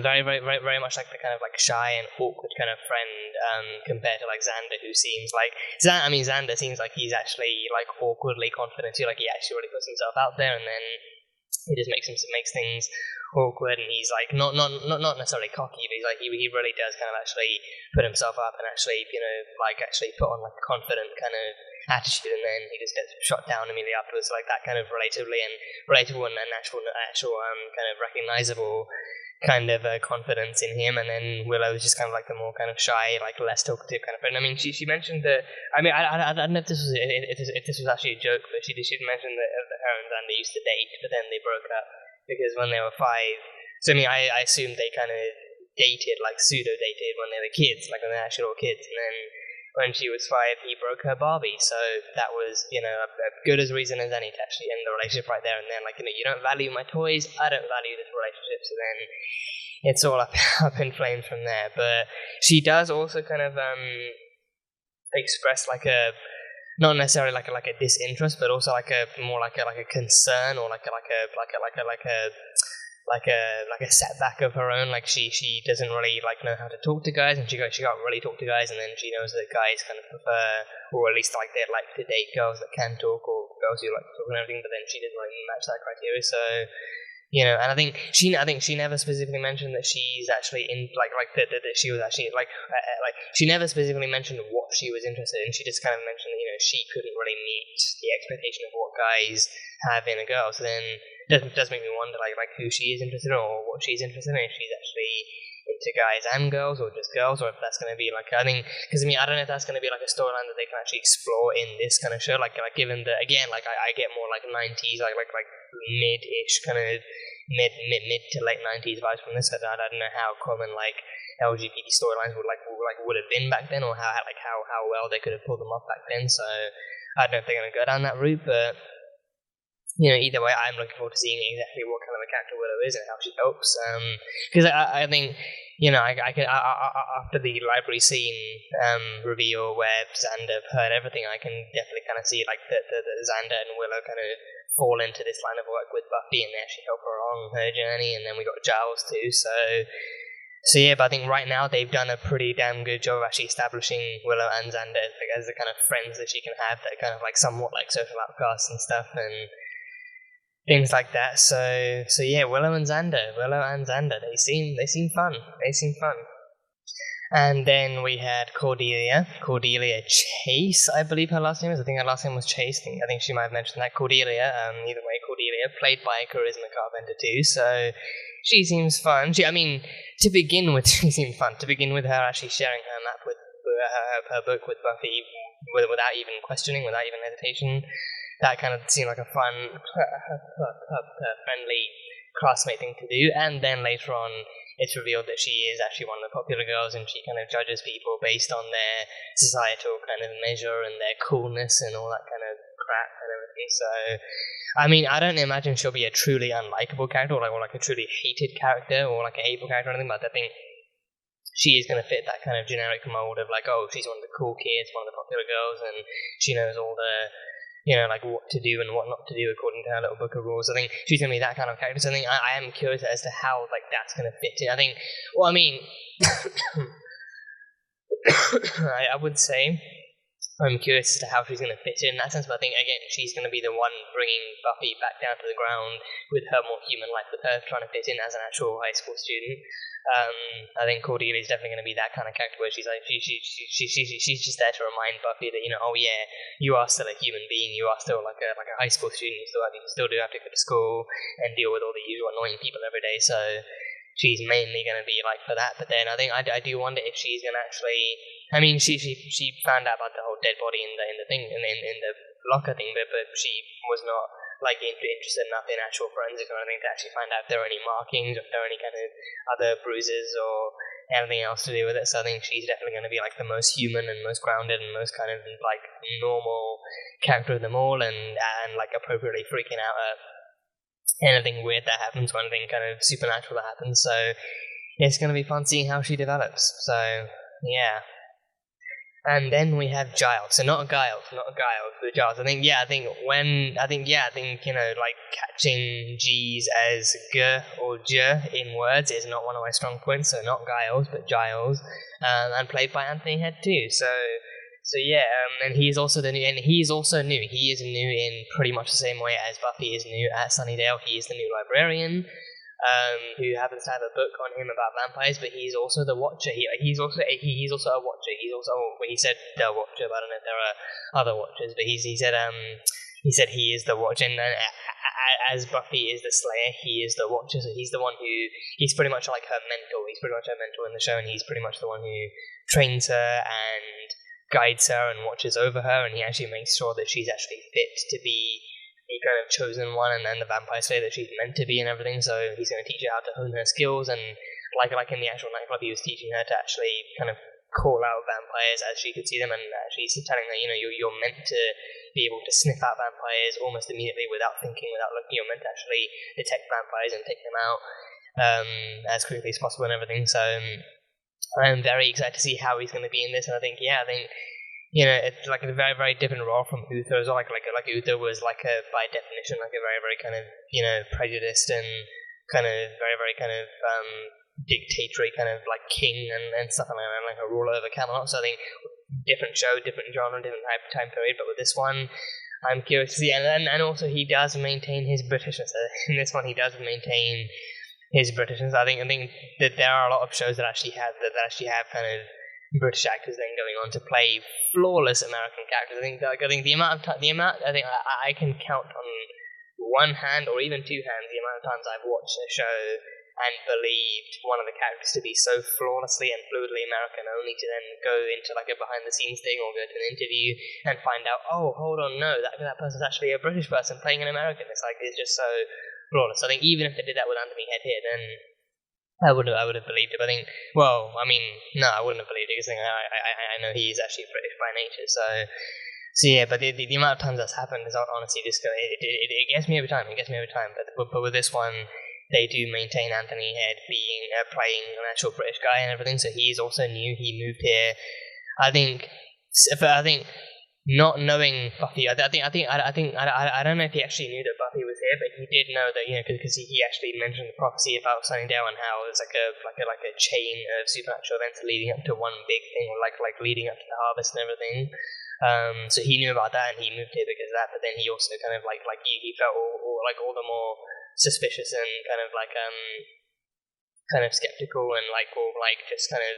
Very much like the kind of like shy and awkward kind of friend, compared to like Xander, who seems like Xander seems like he's actually like awkwardly confident too, like he actually really puts himself out there, and then he just makes things awkward, and he's like not necessarily cocky, but he's like he really does kind of actually put himself up and actually actually put on like a confident kind of attitude, and then he just gets shot down immediately afterwards. So, like that kind of relatable and actual kind of recognizable kind of confidence in him. And then Willow is just kind of like the more kind of shy, like less talkative kind of friend. I mean, she mentioned that. I mean, I don't know if this was actually a joke, but she mentioned that her and Xander used to date, but then they broke up because when they were 5. So I mean, I assumed they kind of dated, like pseudo dated when they were kids, like when they were actually all kids, and then when she was 5, he broke her Barbie. So that was, a good as reason as any to actually end the relationship right there and then. Like, you don't value my toys, I don't value this relationship. So then it's all up in flames from there. But she does also kind of express like a, not necessarily like a disinterest, but also like a more like a concern or like a setback of her own. Like she doesn't really like know how to talk to guys, and she can't really talk to guys, and then she knows that guys kind of prefer, or at least like they'd like to date girls that can talk or girls who like to talk and everything, but then she didn't really match that criteria. So and I think she never specifically mentioned that she's actually in that she was actually she never specifically mentioned what she was interested in. She just kind of mentioned that she couldn't really meet the expectation of what guys have in a girl. So then it does make me wonder like who she is interested in or what she's interested in. If she's actually into guys and girls or just girls, or if that's going to be like, I think, because I don't know if that's going to be like a storyline that they can actually explore in this kind of show. Like given that again, like I get more like 90s like mid-ish kind of mid to late 90s vibes from this. I don't know how common like LGBT storylines would have been back then, or how well they could have pulled them off back then. So I don't know if they're going to go down that route, but either way, I'm looking forward to seeing exactly what kind of a character Willow is and how she helps. Because I think, I can after the library scene reveal where Xander heard everything, I can definitely kind of see like the Xander and Willow kind of fall into this line of work with Buffy, and they actually help her on her journey. And then we got Giles too, So yeah, but I think right now they've done a pretty damn good job of actually establishing Willow and Xander as the kind of friends that she can have, that kind of like somewhat like social outcasts and stuff and things like that. So yeah, Willow and Xander, they seem fun. And then we had Cordelia Chase, I believe her last name is. I think her last name was Chase. I think she might have mentioned that. Cordelia, either way, Cordelia, played by Charisma Carpenter too. So she seems fun. To begin with, she seemed fun. To begin with, her actually sharing her map with her book with Buffy without even questioning, without even hesitation. That kind of seemed like a fun, friendly classmate thing to do. And then later on, it's revealed that she is actually one of the popular girls, and she kind of judges people based on their societal kind of measure and their coolness and all that kind of crap and everything. So, I don't imagine she'll be a truly unlikable character, or like a truly hated character, or like a hateful character or anything, but I think she is going to fit that kind of generic mold of like, oh, she's one of the cool kids, one of the popular girls, and she knows all the, like what to do and what not to do according to her little book of rules. I think she's going to be that kind of character. So I think I am curious as to how like that's going to fit in. I think, I would say I'm curious as to how she's going to fit in that sense, but I think, again, she's going to be the one bringing Buffy back down to the ground with her more human life, with her trying to fit in as an actual high school student. I think Cordelia is definitely going to be that kind of character where she's like, she's just there to remind Buffy that, oh yeah, you are still a human being, you are still like a high school student, you still do have to go to school and deal with all the usual annoying people every day, so she's mainly going to be like for that. But then I think I do wonder if she's going to actually, she found out about the whole dead body in the thing, in the locker thing, but she was not like interested enough in actual forensics or anything to actually find out if there are any markings, or if there are any kind of other bruises or anything else to do with it. So I think she's definitely going to be like the most human and most grounded and most kind of like normal character of them all, and like appropriately freaking out at anything weird that happens, or anything kind of supernatural that happens. So it's going to be fun seeing how she develops. So yeah. And then we have Giles. So not Giles, but Giles. I think like catching G's as G or J in words is not one of my strong points. So not Giles, but Giles, and played by Anthony Head too. So yeah, and he's also new. He is new in pretty much the same way as Buffy is new at Sunnydale. He is the new librarian, who happens to have a book on him about vampires, but he's also the Watcher. He's also a Watcher. He's also, when he said the Watcher, but I don't know if there are other Watchers, but he said he is the Watcher, and as Buffy is the Slayer, he is the Watcher. So he's the one he's pretty much like her mentor. He's pretty much her mentor in the show, and he's pretty much the one who trains her and guides her and watches over her, and he actually makes sure that she's actually fit to be a kind of chosen one and the vampire slayer that she's meant to be and everything. So he's going to teach her how to hone her skills, and like in the actual nightclub, he was teaching her to actually kind of call out vampires as she could see them, and actually telling her, you're meant to be able to sniff out vampires almost immediately without thinking, without looking. You're meant to actually detect vampires and take them out as quickly as possible and everything. So I'm very excited to see how he's going to be in this, and I think it's like a very, very different role from Uther. So like Uther was by definition like a very, very kind of prejudiced and kind of very, very kind of dictatory kind of like king and stuff like that, like a ruler over Camelot. So I think different show, different genre, different time period. But with this one, I'm curious to see, and also he does maintain his Britishness. In this one, he does maintain his Britishness. I think that there are a lot of shows that actually have kind of British actors then going on to play flawless American characters. I think the amount I think I can count on one hand or even two hands the amount of times I've watched a show and believed one of the characters to be so flawlessly and fluidly American, only to then go into like a behind the scenes thing or go to an interview and find out, oh, hold on, no, that person's actually a British person playing an American. It's just so flawless. I think even if they did that with Anthony Head here, then I would have believed it. But I think, no, I wouldn't have believed it, because I know he is actually British by nature. So yeah, but the amount of times that's happened is honestly just it gets me every time. It gets me every time. But with this one, they do maintain Anthony Head being playing an actual British guy and everything. So he is also new. He moved here. I think not knowing Buffy, I don't know if he actually knew that Buffy was here, but he did know that, because he actually mentioned the prophecy about Sunnydale and how it's like a chain of supernatural events leading up to one big thing, like leading up to the harvest and everything. So he knew about that and he moved here because of that. But then he also kind of he felt all the more suspicious and kind of skeptical and just kind of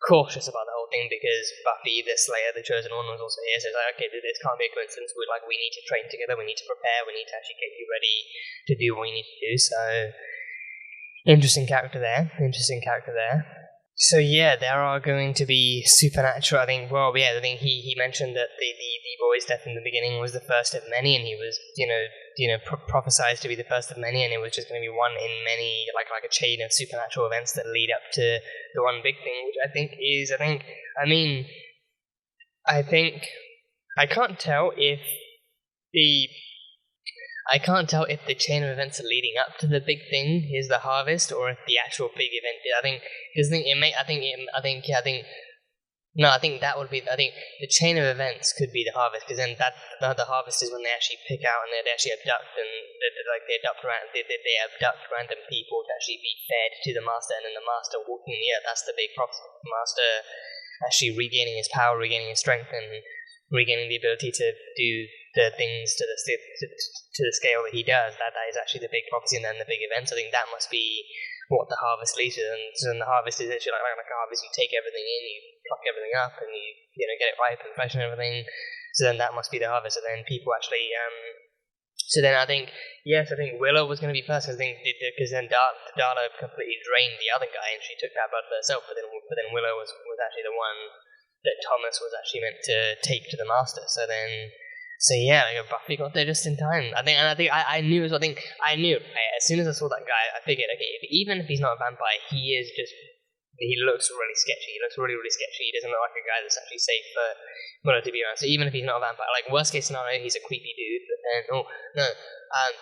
cautious about the whole thing because Buffy, the Slayer, the Chosen One, was also here. So it's like, okay, this can't be a coincidence. We need to train together. We need to prepare. We need to actually get you ready to do what we need to do. So interesting character there. So yeah, there are going to be supernatural. I think he mentioned that the boy's death in the beginning was the first of many, and he was prophesized to be the first of many, and it was just going to be one in many, like a chain of supernatural events that lead up to the one big thing, which I can't tell if the chain of events leading up to the big thing is the harvest, or if the actual big event. I think that would be. I think the chain of events could be the harvest, because then the harvest is when they actually pick out and they actually abduct and they abduct random people to actually be fed to the master, and then the master walking the earth. That's the big prophecy. The master actually regaining his power, regaining his strength, and regaining the ability to do the things to the scale that he does. That is actually the big prophecy, and then the big event. So I think that must be what the harvest leads to. And so the harvest is actually like a harvest. You take everything in, you pluck everything up, and you get it ripe and fresh and everything. So then that must be the harvest. And then people actually. So then I think Willow was going to be first. Because then Darla completely drained the other guy, and she took that blood for herself. But then Willow was actually the one that Thomas was actually meant to take to the master. So Buffy got there just in time. I knew as soon as I saw that guy, I figured, okay, even if he's not a vampire, he looks really sketchy. He looks really, really sketchy. He doesn't look like a guy that's actually safe for Willow to be around. So even if he's not a vampire, worst case scenario, he's a creepy dude. But then,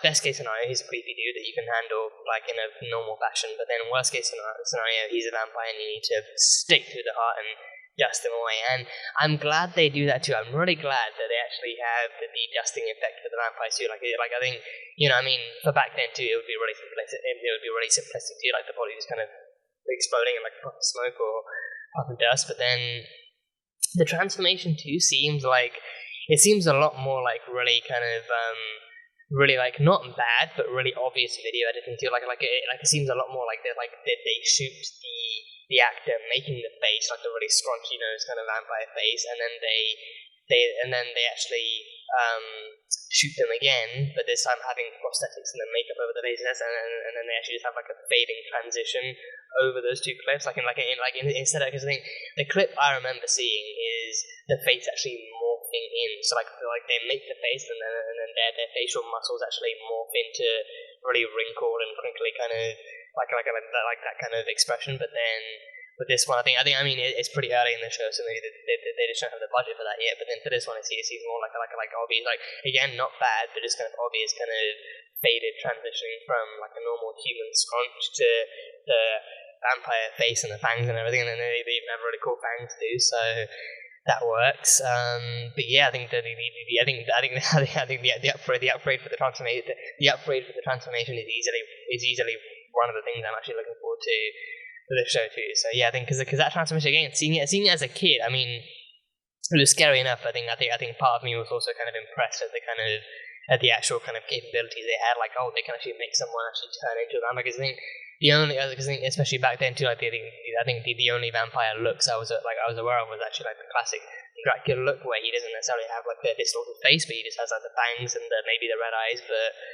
best case scenario, he's a creepy dude that you can handle in a normal fashion. But then worst case scenario, he's a vampire and you need to stick to the heart and dust them away. And I'm glad they do that too. I'm really glad that they actually have the dusting effect for the vampires too. I think, for back then too, it would be really simplistic. It would be really simplistic too, the body just kind of exploding in a puff of smoke or puff of dust. But then the transformation too seems a lot more really kind of really not bad but really obvious video editing too. It seems a lot more like they shoot the actor making the face a really scrunchy nose kind of vampire face, and then they actually shoot them again, but this time having prosthetics and then makeup over the faces, and then they actually just have a fading transition over those two clips, instead of, because I think the clip I remember seeing is the face actually morphing in, so they make the face and then their facial muscles actually morph into really wrinkled and crinkly kind of like that kind of expression. But then with this one, I think it's pretty early in the show, so maybe they just don't have the budget for that yet. But then for this one, it seems more like obvious, again, not bad, but just kind of obvious kind of faded transitioning from a normal human scrunch to the vampire face and the fangs and everything, and then they even have really cool fangs too. So that works. But yeah, I think the upgrade for the transformation is easily one of the things I'm actually looking forward to for this show too. So yeah, I think because that transformation again, seeing it as a kid, it was scary enough. I think part of me was also kind of impressed at the actual kind of capabilities they had. They can actually make someone actually turn into a vampire. Because I think especially back then too, I think the only vampire looks I was aware of was actually the classic Dracula look, where he doesn't necessarily have a distorted face, but he just has the fangs and maybe the red eyes.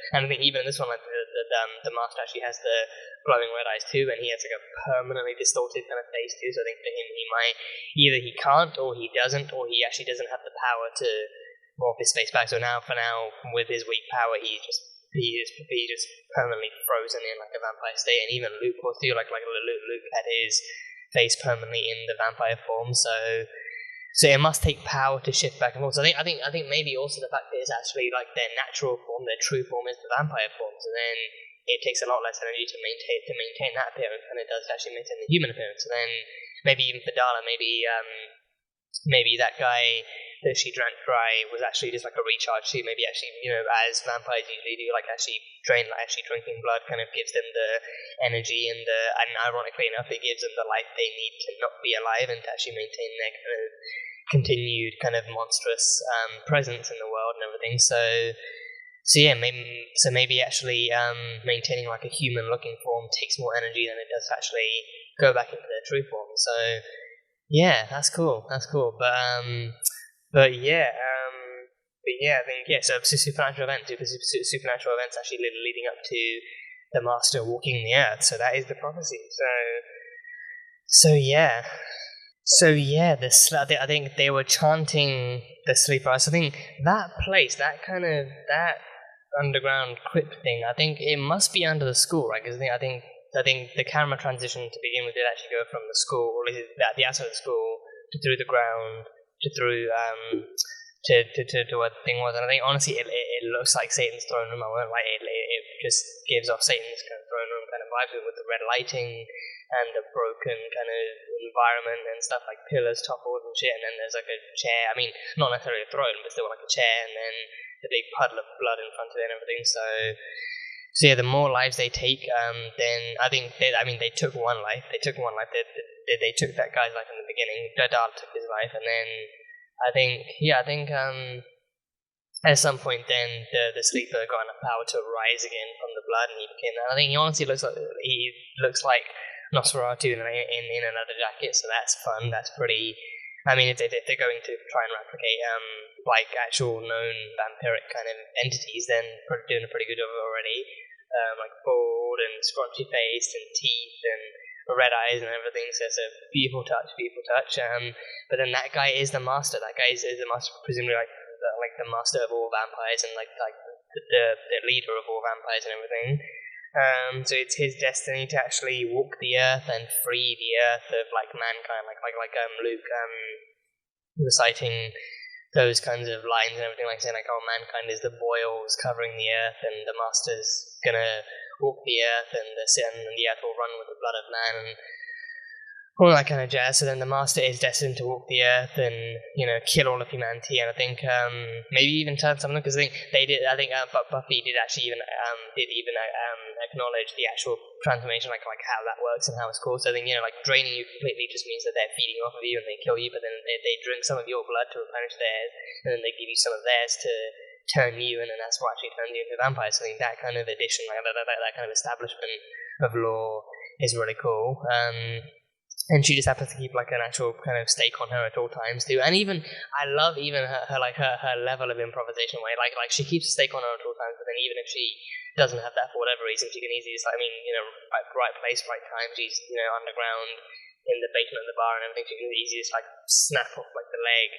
And I think even in this one, the master actually has the glowing red eyes too, and he has a permanently distorted kind of face too. So I think for him, he can't, or he doesn't, or he actually doesn't have the power to morph his face back. So for now, with his weak power, he's just permanently frozen in a vampire state. And even Luke was too, Luke had his face permanently in the vampire form. So So it must take power to shift back and forth. So I think maybe also the fact that it's actually like their natural form, their true form is the vampire form. So then it takes a lot less energy to maintain that appearance than it does to actually maintain the human appearance. And then maybe even for Darla, maybe that guy that she drank dry was actually just like a recharge too. Maybe actually, as vampires usually do, like actually drinking blood kind of gives them the energy and ironically enough, it gives them the life they need to not be alive and to actually maintain their kind of continued kind of monstrous presence in the world and everything. So yeah, maybe actually maintaining like a human looking form takes more energy than it does to actually go back into their true form. So yeah, that's cool. But yeah, I think so supernatural events actually leading up to the Master walking the earth. So that is the prophecy. So yeah. I think they were chanting the sleeper. So I think that place, that underground crypt thing, I think it must be under the school, right? Because I think the camera transition to begin with did actually go from the school, or the outside of the school, to through the ground, to through to what the thing was. And I think honestly, it looks like Satan's throne room. I won't lie, it just gives off Satan's kind of throne room kind of vibes with the red lighting and the broken kind of environment and stuff, like pillars toppled and shit. And then there's like a chair. I mean, not necessarily a throne, but still like a chair. And then the big puddle of blood in front of it and everything. So yeah, the more lives they take, then I think they took one life. They took that guy's life in the beginning. Dadal took his life, and then I think at some point then the sleeper got enough power to rise again from the blood, and he became that. I think he honestly looks like Nosferatu in another jacket. So that's fun. That's pretty. I mean, if they're going to try and replicate like actual known vampiric kind of entities, then doing a pretty good job already. Like bald and scrunchy faced and teeth and red eyes and everything. So it's a beautiful touch. But then that guy is the master. That guy is the master, presumably like the master of all vampires and like the leader of all vampires and everything. So it's his destiny to actually walk the earth and free the earth of like mankind, like Luke reciting those kinds of lines and everything, like saying like, oh, mankind is the boils covering the earth, and the master's gonna walk the earth, and the earth will run with the blood of man, and all that kind of jazz. So then the master is destined to walk the earth and kill all of humanity. And I think maybe even turn some of them, because I think they did. I think Buffy did actually even acknowledge the actual transformation, like how that works and how it's cool. So I think like draining you completely just means that they're feeding off of you and they kill you, but then they drink some of your blood to replenish theirs, and then they give you some of theirs to turn you, and then that's what actually turns you into vampires. So I think that kind of addition, like that kind of establishment of lore is really cool. And she just happens to keep like an actual kind of stake on her at all times too. And even I love even her level of improvisation, where like she keeps a stake on her at all times, but then even if she doesn't have that for whatever reason, she can easily just right place, right time. She's underground in the basement of the bar and everything. She can easily just like snap off like the leg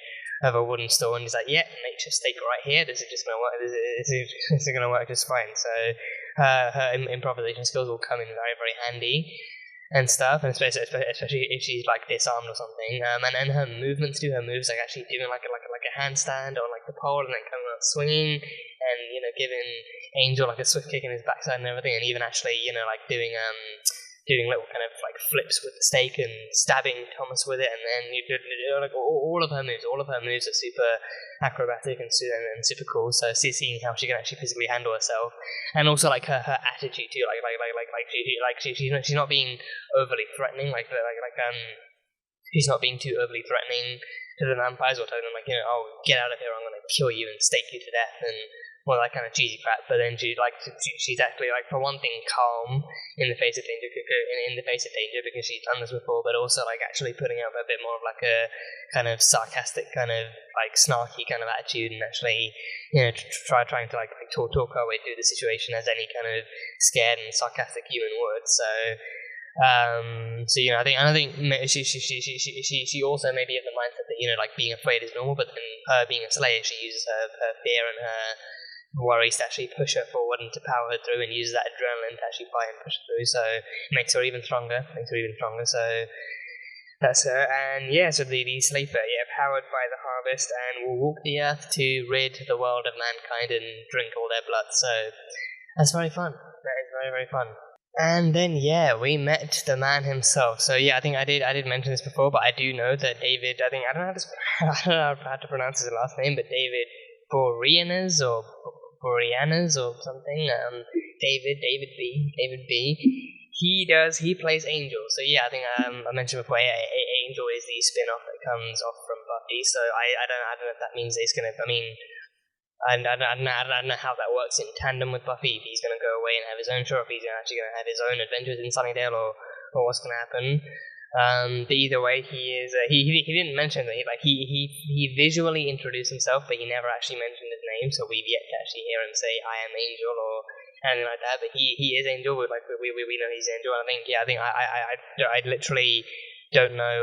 of a wooden stool and just like, yeah, nature stake right here. This is just gonna work. This is gonna work just fine. So her improvisation skills will come in very, very handy and stuff, and especially if she's like disarmed or something. And her movements too. Her moves like actually doing like a handstand on like the pole and then coming out swinging, and giving Angel like a swift kick in his backside and everything, and even actually like doing little kind of like flips with the stake and stabbing Thomas with it, and then like all of her moves are super acrobatic and super cool. So seeing how she can actually physically handle herself, and also like her attitude too, she's not being overly threatening, she's not being too overly threatening to the vampires, or telling them like oh, get out of here, I'm gonna kill you and stake you to death and all that kind of cheesy crap. But then she's actually like, for one thing, calm in the face of danger, because she's done this before, but also like actually putting up a bit more of like a kind of sarcastic, kind of like snarky kind of attitude, and actually trying to like talk her way through the situation as any kind of scared and sarcastic human would. So I think she also maybe have the mindset that like being afraid is normal, but then her being a slayer, she uses her fear and her worries to actually push her forward and to power her through, and uses that adrenaline to actually fight and push her through. So it makes her even stronger. So That's her, and yeah, so the Slaver, powered by the harvest, and will walk the earth to rid the world of mankind and drink all their blood. So that's very fun. That is very, very fun. And then we met the man himself. So I think I did mention this before, but I do know that David. I don't know how to pronounce his last name, but David Boreanaz or something. David B. He plays Angel. So I think I mentioned before, Angel is the spin-off that comes off from Buffy. So I don't know if that means he's gonna. I don't know how that works in tandem with Buffy. If he's gonna go away and have his own show, if he's actually gonna have his own adventures in Sunnydale, or what's gonna happen. But either way, he is. He didn't mention that. He visually introduced himself, but he never actually mentioned his name. So we've yet to actually hear him say "I am Angel" or anything like that. But he is Angel. We know he's Angel. And I literally don't know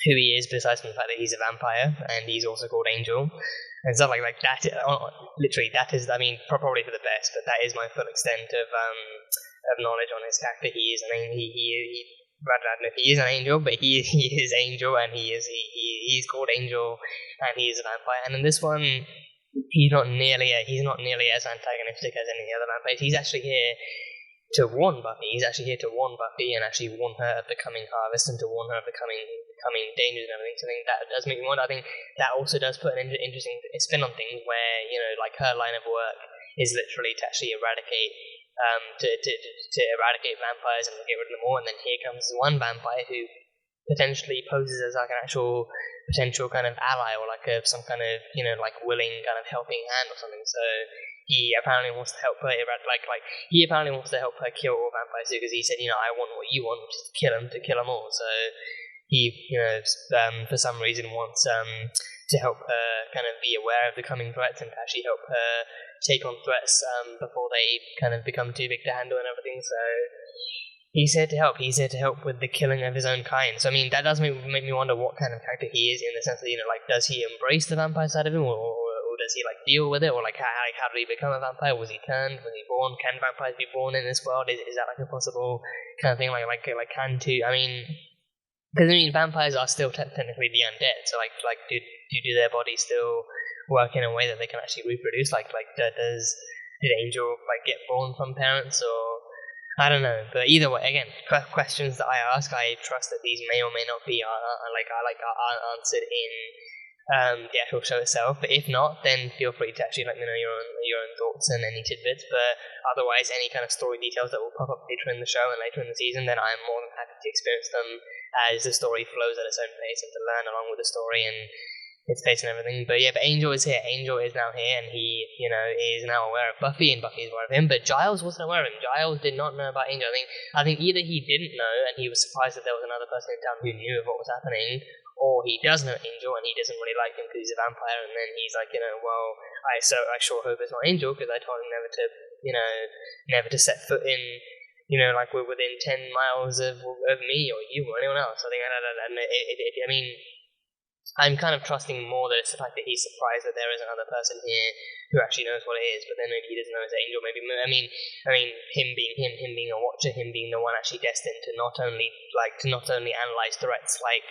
who he is besides from the fact that he's a vampire and he's also called Angel and stuff like that. Literally, that is. Probably for the best. But that is my full extent of knowledge on his character. He is an angel. I don't know if he is an angel, but he is Angel, and he's called Angel, and he is a vampire. And in this one, he's not nearly as antagonistic as any of the other vampires. He's actually here to warn Buffy. He's actually here to warn Buffy and actually warn her of the coming harvest and to warn her of the coming dangers and everything. So I think that does make me wonder. I think that also does put an interesting spin on things where, her line of work is literally to actually eradicate to eradicate vampires and get rid of them all. And then here comes one vampire who potentially poses as like an actual potential kind of ally or some kind of willing kind of helping hand or something. So he apparently wants to help her he apparently wants to help her kill all vampires because he said, I want what you want, which is to kill them all. So he for some reason wants to help her kind of be aware of the coming threats and to actually help her take on threats before they kind of become too big to handle and everything. So he's here to help. He's here to help with the killing of his own kind. So that does make me wonder what kind of character he is, in the sense that does he embrace the vampire side of him, or does he deal with it, or how did he become a vampire? Was he turned? Was he born? Can vampires be born in this world? Is that a possible kind of thing? Because vampires are still technically the undead. So do their bodies still work in a way that they can actually reproduce? Did Angel get born from parents, or I don't know. But either way, again, questions that I ask, I trust that these may or may not be answered in the actual show itself. But if not, then feel free to actually let me know your own thoughts and any tidbits. But otherwise, any kind of story details that will pop up later in the show and later in the season, then I'm more than happy to experience them as the story flows at its own pace and to learn along with the story and its pace and everything. But Angel is here. Angel is now here, and he, is now aware of Buffy, and Buffy is aware of him. But Giles wasn't aware of him. Giles did not know about Angel. I think either he didn't know, and he was surprised that there was another person in town who knew of what was happening, or he does know Angel, and he doesn't really like him because he's a vampire. And then he's like, well, I sure hope it's not Angel, because I told him never to set foot in. We're within 10 miles of me or you or anyone else. I think I'm kind of trusting more that it's the fact that he's surprised that there is another person here who actually knows what it is, but then maybe he doesn't know it's Angel. Maybe him being a watcher, him being the one actually destined to not only analyze threats like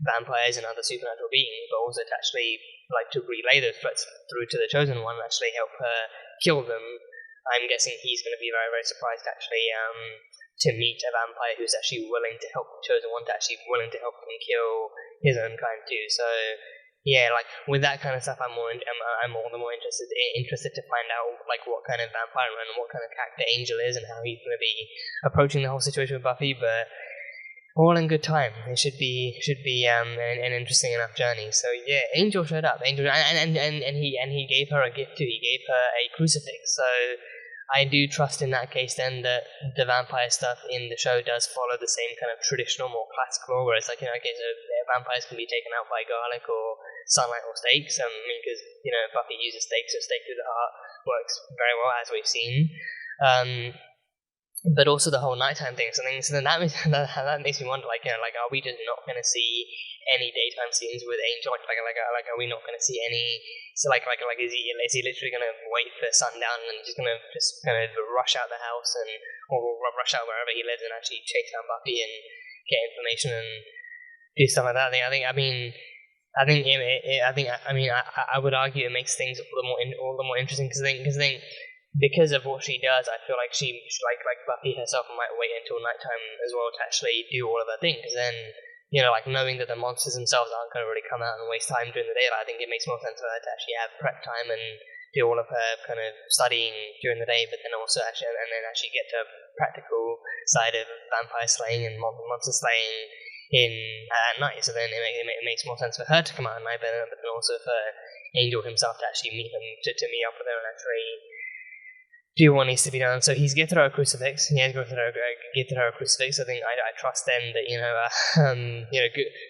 vampires and other supernatural beings, but also to actually to relay those threats through to the Chosen One and actually help her kill them. I'm guessing he's going to be very, very surprised actually to meet a vampire who's actually willing to help the Chosen One, to actually willing to help him kill his own kind too. So with that kind of stuff, I'm all the more interested to find out what kind of vampire and what kind of character Angel is and how he's going to be approaching the whole situation with Buffy. But all in good time. It should be an interesting enough journey. So Angel showed up. Angel and he gave her a gift too. He gave her a crucifix. So I do trust in that case then that the vampire stuff in the show does follow the same kind of traditional, more classical, where it's vampires can be taken out by garlic or sunlight or stakes. Because Buffy uses stakes, so stake through the heart works very well, as we've seen. But also the whole nighttime thing. So then that makes me wonder, are we just not going to see any daytime scenes with Angel? Are we not going to see any? So is he literally going to wait for sundown and just going to rush out the house or rush out wherever he lives and actually chase down Buffy and get information and do stuff like that. I would argue it makes things all the more interesting because of what she does. I feel like she like Buffy herself might wait until nighttime as well to actually do all of her thing, because then, you know, like knowing that the monsters themselves aren't going to really come out and waste time during the daylight, I think it makes more sense for her to actually have prep time and do all of her kind of studying during the day, but then also actually get to practical side of vampire slaying and monster slaying at night. So then it makes more sense for her to come out at night, but then also for Angel himself to actually meet them, to meet up with her and actually do what needs to be done. So he's gifted her a crucifix. He has gifted her a crucifix. I think I trust then that, you know,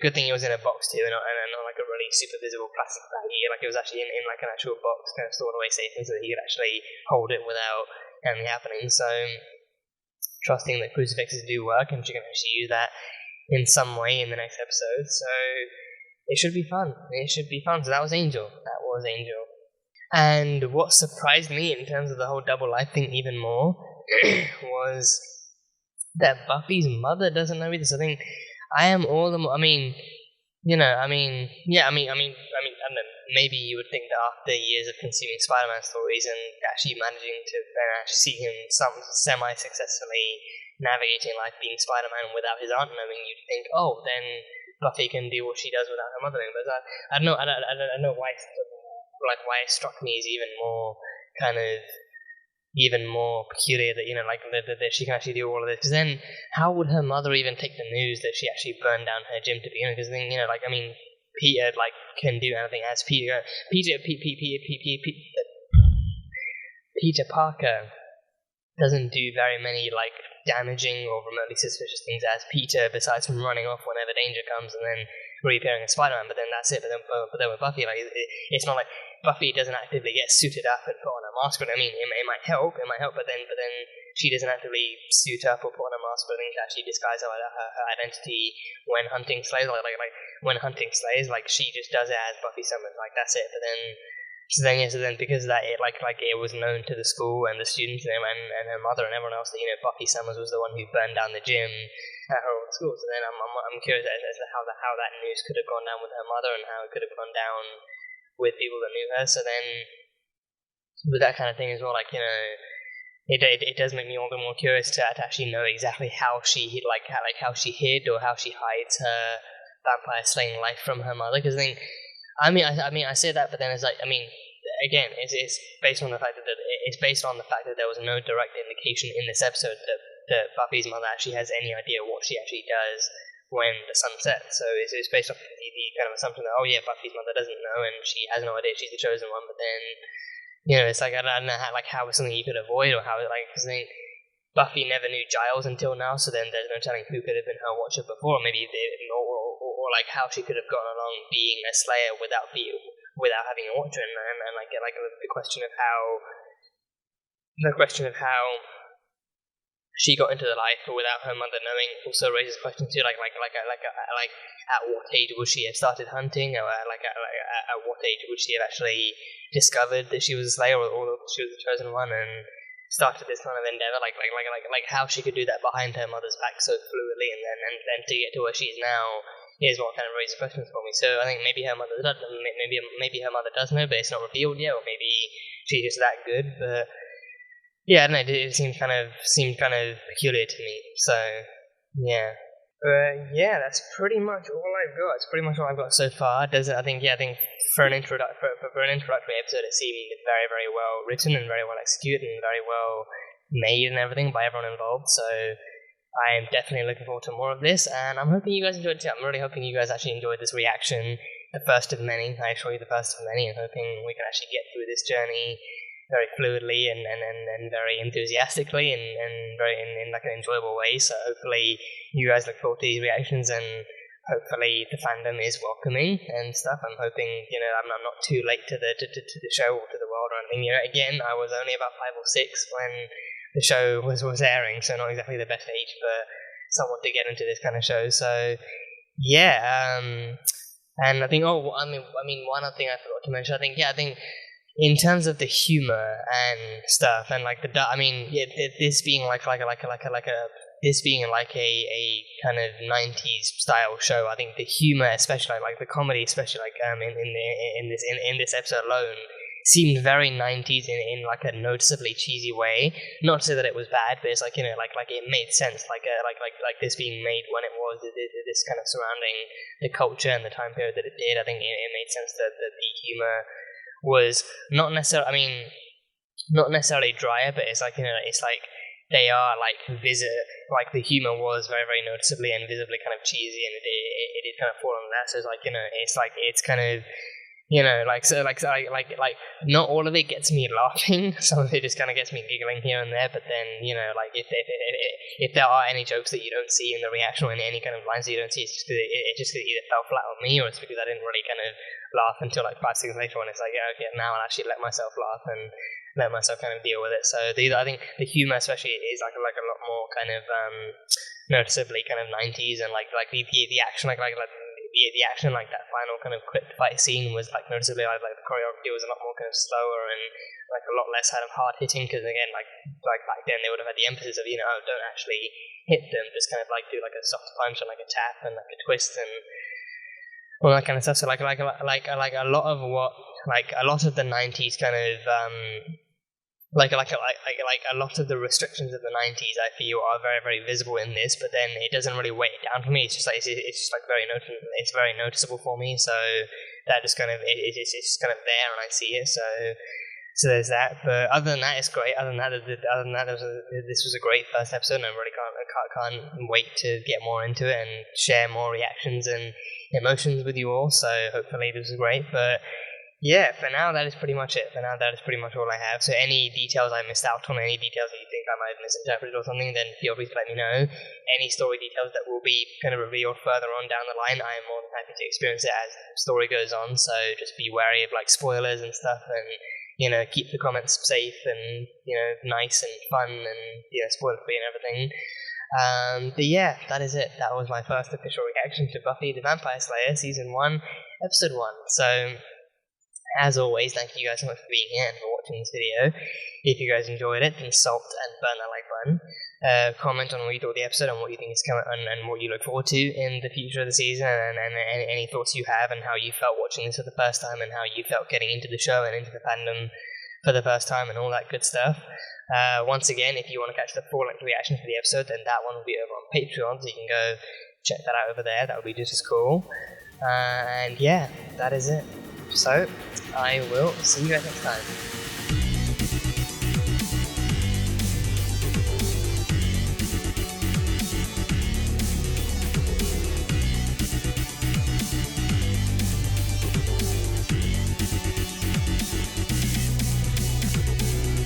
good thing it was in a box too, and not like a really super visible plastic baggie. Like it was actually in like an actual box, kind of stored away safely, so that he could actually hold it without anything happening. So trusting that crucifixes do work, and she can actually use that in some way in the next episode. So it should be fun. So that was Angel. And what surprised me in terms of the whole double life thing even more was that Buffy's mother doesn't know either. So I think I am all the more. I mean, I don't know. Maybe you would think that after years of consuming Spider-Man stories and actually managing to actually see him semi-successfully navigating life being Spider-Man without his aunt knowing, you'd think, oh, then Buffy can do what she does without her mother knowing. But I don't know why. Like why it struck me is even more peculiar that, you know, like that she can actually do all of this. Because then, how would her mother even take the news that she actually burned down her gym to begin with? Because then, you know, like I mean, Peter can do anything as Peter Parker doesn't do very many damaging or remotely suspicious things as Peter, besides from running off whenever danger comes and then reappearing as Spider-Man. But then that's it. But then with Buffy, it's not like Buffy doesn't actively get suited up and put on a mask. But I mean, it might help, but then she doesn't actively suit up or put on a mask, but then to actually disguise her identity when hunting slays. When hunting slays, she just does it as Buffy Summers. That's it. But then. So then, because of that, it was known to the school and the students and her mother and everyone else that, you know, Buffy Summers was the one who burned down the gym at her old school. So then I'm curious as to how that news could have gone down with her mother and how it could have gone down with people that knew her. So then, with that kind of thing as well, you know, it does make me all the more curious to actually know exactly how she how she hid or how she hides her vampire slaying life from her mother. Because I say that, but then it's again, it's based on the fact that there was no direct indication in this episode that Buffy's mother actually has any idea what she actually does when the sun sets. So it's based off the kind of assumption that, oh yeah, Buffy's mother doesn't know and she has no idea she's the chosen one. But then, you know, it's I don't know how it's something you could avoid, or how because Buffy never knew Giles until now, so then there's no telling who could have been her watcher before. Maybe how she could have gotten along being a Slayer without having a watcher, and the question of how she got into the life without her mother knowing also raises questions too. At what age would she have started hunting, or at what age would she have actually discovered that she was a Slayer, or she was the chosen one, and started this kind of endeavor, how she could do that behind her mother's back so fluidly, and then to get to where she is now is what kind of raises questions for me. So I think maybe her mother does know, but it's not revealed yet, or maybe she's just that good. But yeah, I don't know, it seemed kind of peculiar to me. So yeah. Yeah, that's pretty much all I've got. It's pretty much all I've got so far. I think for an introductory episode, it seemed very, very well written and very well executed and very well made and everything by everyone involved. So I am definitely looking forward to more of this, and I'm hoping you guys enjoyed it too. I'm really hoping you guys actually enjoyed this reaction, the first of many. I assure you, the first of many, and hoping we can actually get through this journey very fluidly and very enthusiastically and very in an enjoyable way. So hopefully you guys look forward to these reactions, and hopefully the fandom is welcoming and stuff. I'm hoping, you know, I'm not too late to the show or to the world or anything. You know, again, I was only about 5 or 6 when the show was airing, so not exactly the best age for someone to get into this kind of show. So yeah, and I think one other thing I forgot to mention. I think in terms of the humor and stuff, and this being like a this being like a kind of 90s style show, I think the humor, especially like the comedy, especially like in this episode alone, seemed very 90s in like a noticeably cheesy way. Not to say that it was bad, but it's like, you know, like it made sense, like this being made when it was, this kind of surrounding the culture and the time period that it did. I think it made sense that the humor was not necessarily drier, but it's like, you know, it's like they are like like the humor was very, very noticeably and visibly kind of cheesy, and it did kind of fall on that. So it's like, you know, it's kind of, you know, like not all of it gets me laughing. Some of it just kind of gets me giggling here and there. But then, you know, like if there are any jokes that you don't see in the reaction or in any kind of lines that you don't see, it's just it just either fell flat on me, or it's because I didn't really kind of laugh until like 5 seconds later when it's like, yeah, okay, now I'll actually let myself laugh and let myself kind of deal with it. So I think the humor especially is like a lot more kind of noticeably kind of 90s, and like the action the action, like that final kind of quick fight scene was like noticeably like the choreography was a lot more kind of slower and like a lot less kind of hard hitting, because again like back then they would have had the emphasis of, you know, oh, don't actually hit them, just kind of like do like a soft punch and like a tap and like a twist and all that kind of stuff. So like a lot of what, like a lot of the 90s kind of like a lot of the restrictions of the 90s I feel are very, very visible in this, but then it doesn't really weigh it down for me. It's just like it's just like very noticeable for me. So that just kind of it's just kind of there and I see it. So there's that. But other than that, it's great. Other than that, this was a great first episode, and I really can't wait to get more into it and share more reactions and emotions with you all. So hopefully this is great. But yeah, for now that is pretty much it. For now that is pretty much all I have. So any details I missed out on, any details that you think I might have misinterpreted or something, then feel free to let me know. Any story details that will be kind of revealed further on down the line, I am more than happy to experience it as the story goes on. So just be wary of like spoilers and stuff, and, you know, keep the comments safe and, you know, nice and fun and, you know, spoiler free and everything. But yeah, that is it. That was my first official reaction to Buffy the Vampire Slayer Season 1, Episode 1. So as always, thank you guys so much for being here and for watching this video. If you guys enjoyed it, then salt and burn that like button. Comment on what you thought of the episode and what you think is coming and what you look forward to in the future of the season, and any thoughts you have and how you felt watching this for the first time and how you felt getting into the show and into the fandom for the first time and all that good stuff. Once again, if you want to catch the full-length reaction for the episode, then that one will be over on Patreon, so you can go check that out over there. That would be just as cool. And yeah, that is it. So, I will see you guys next time.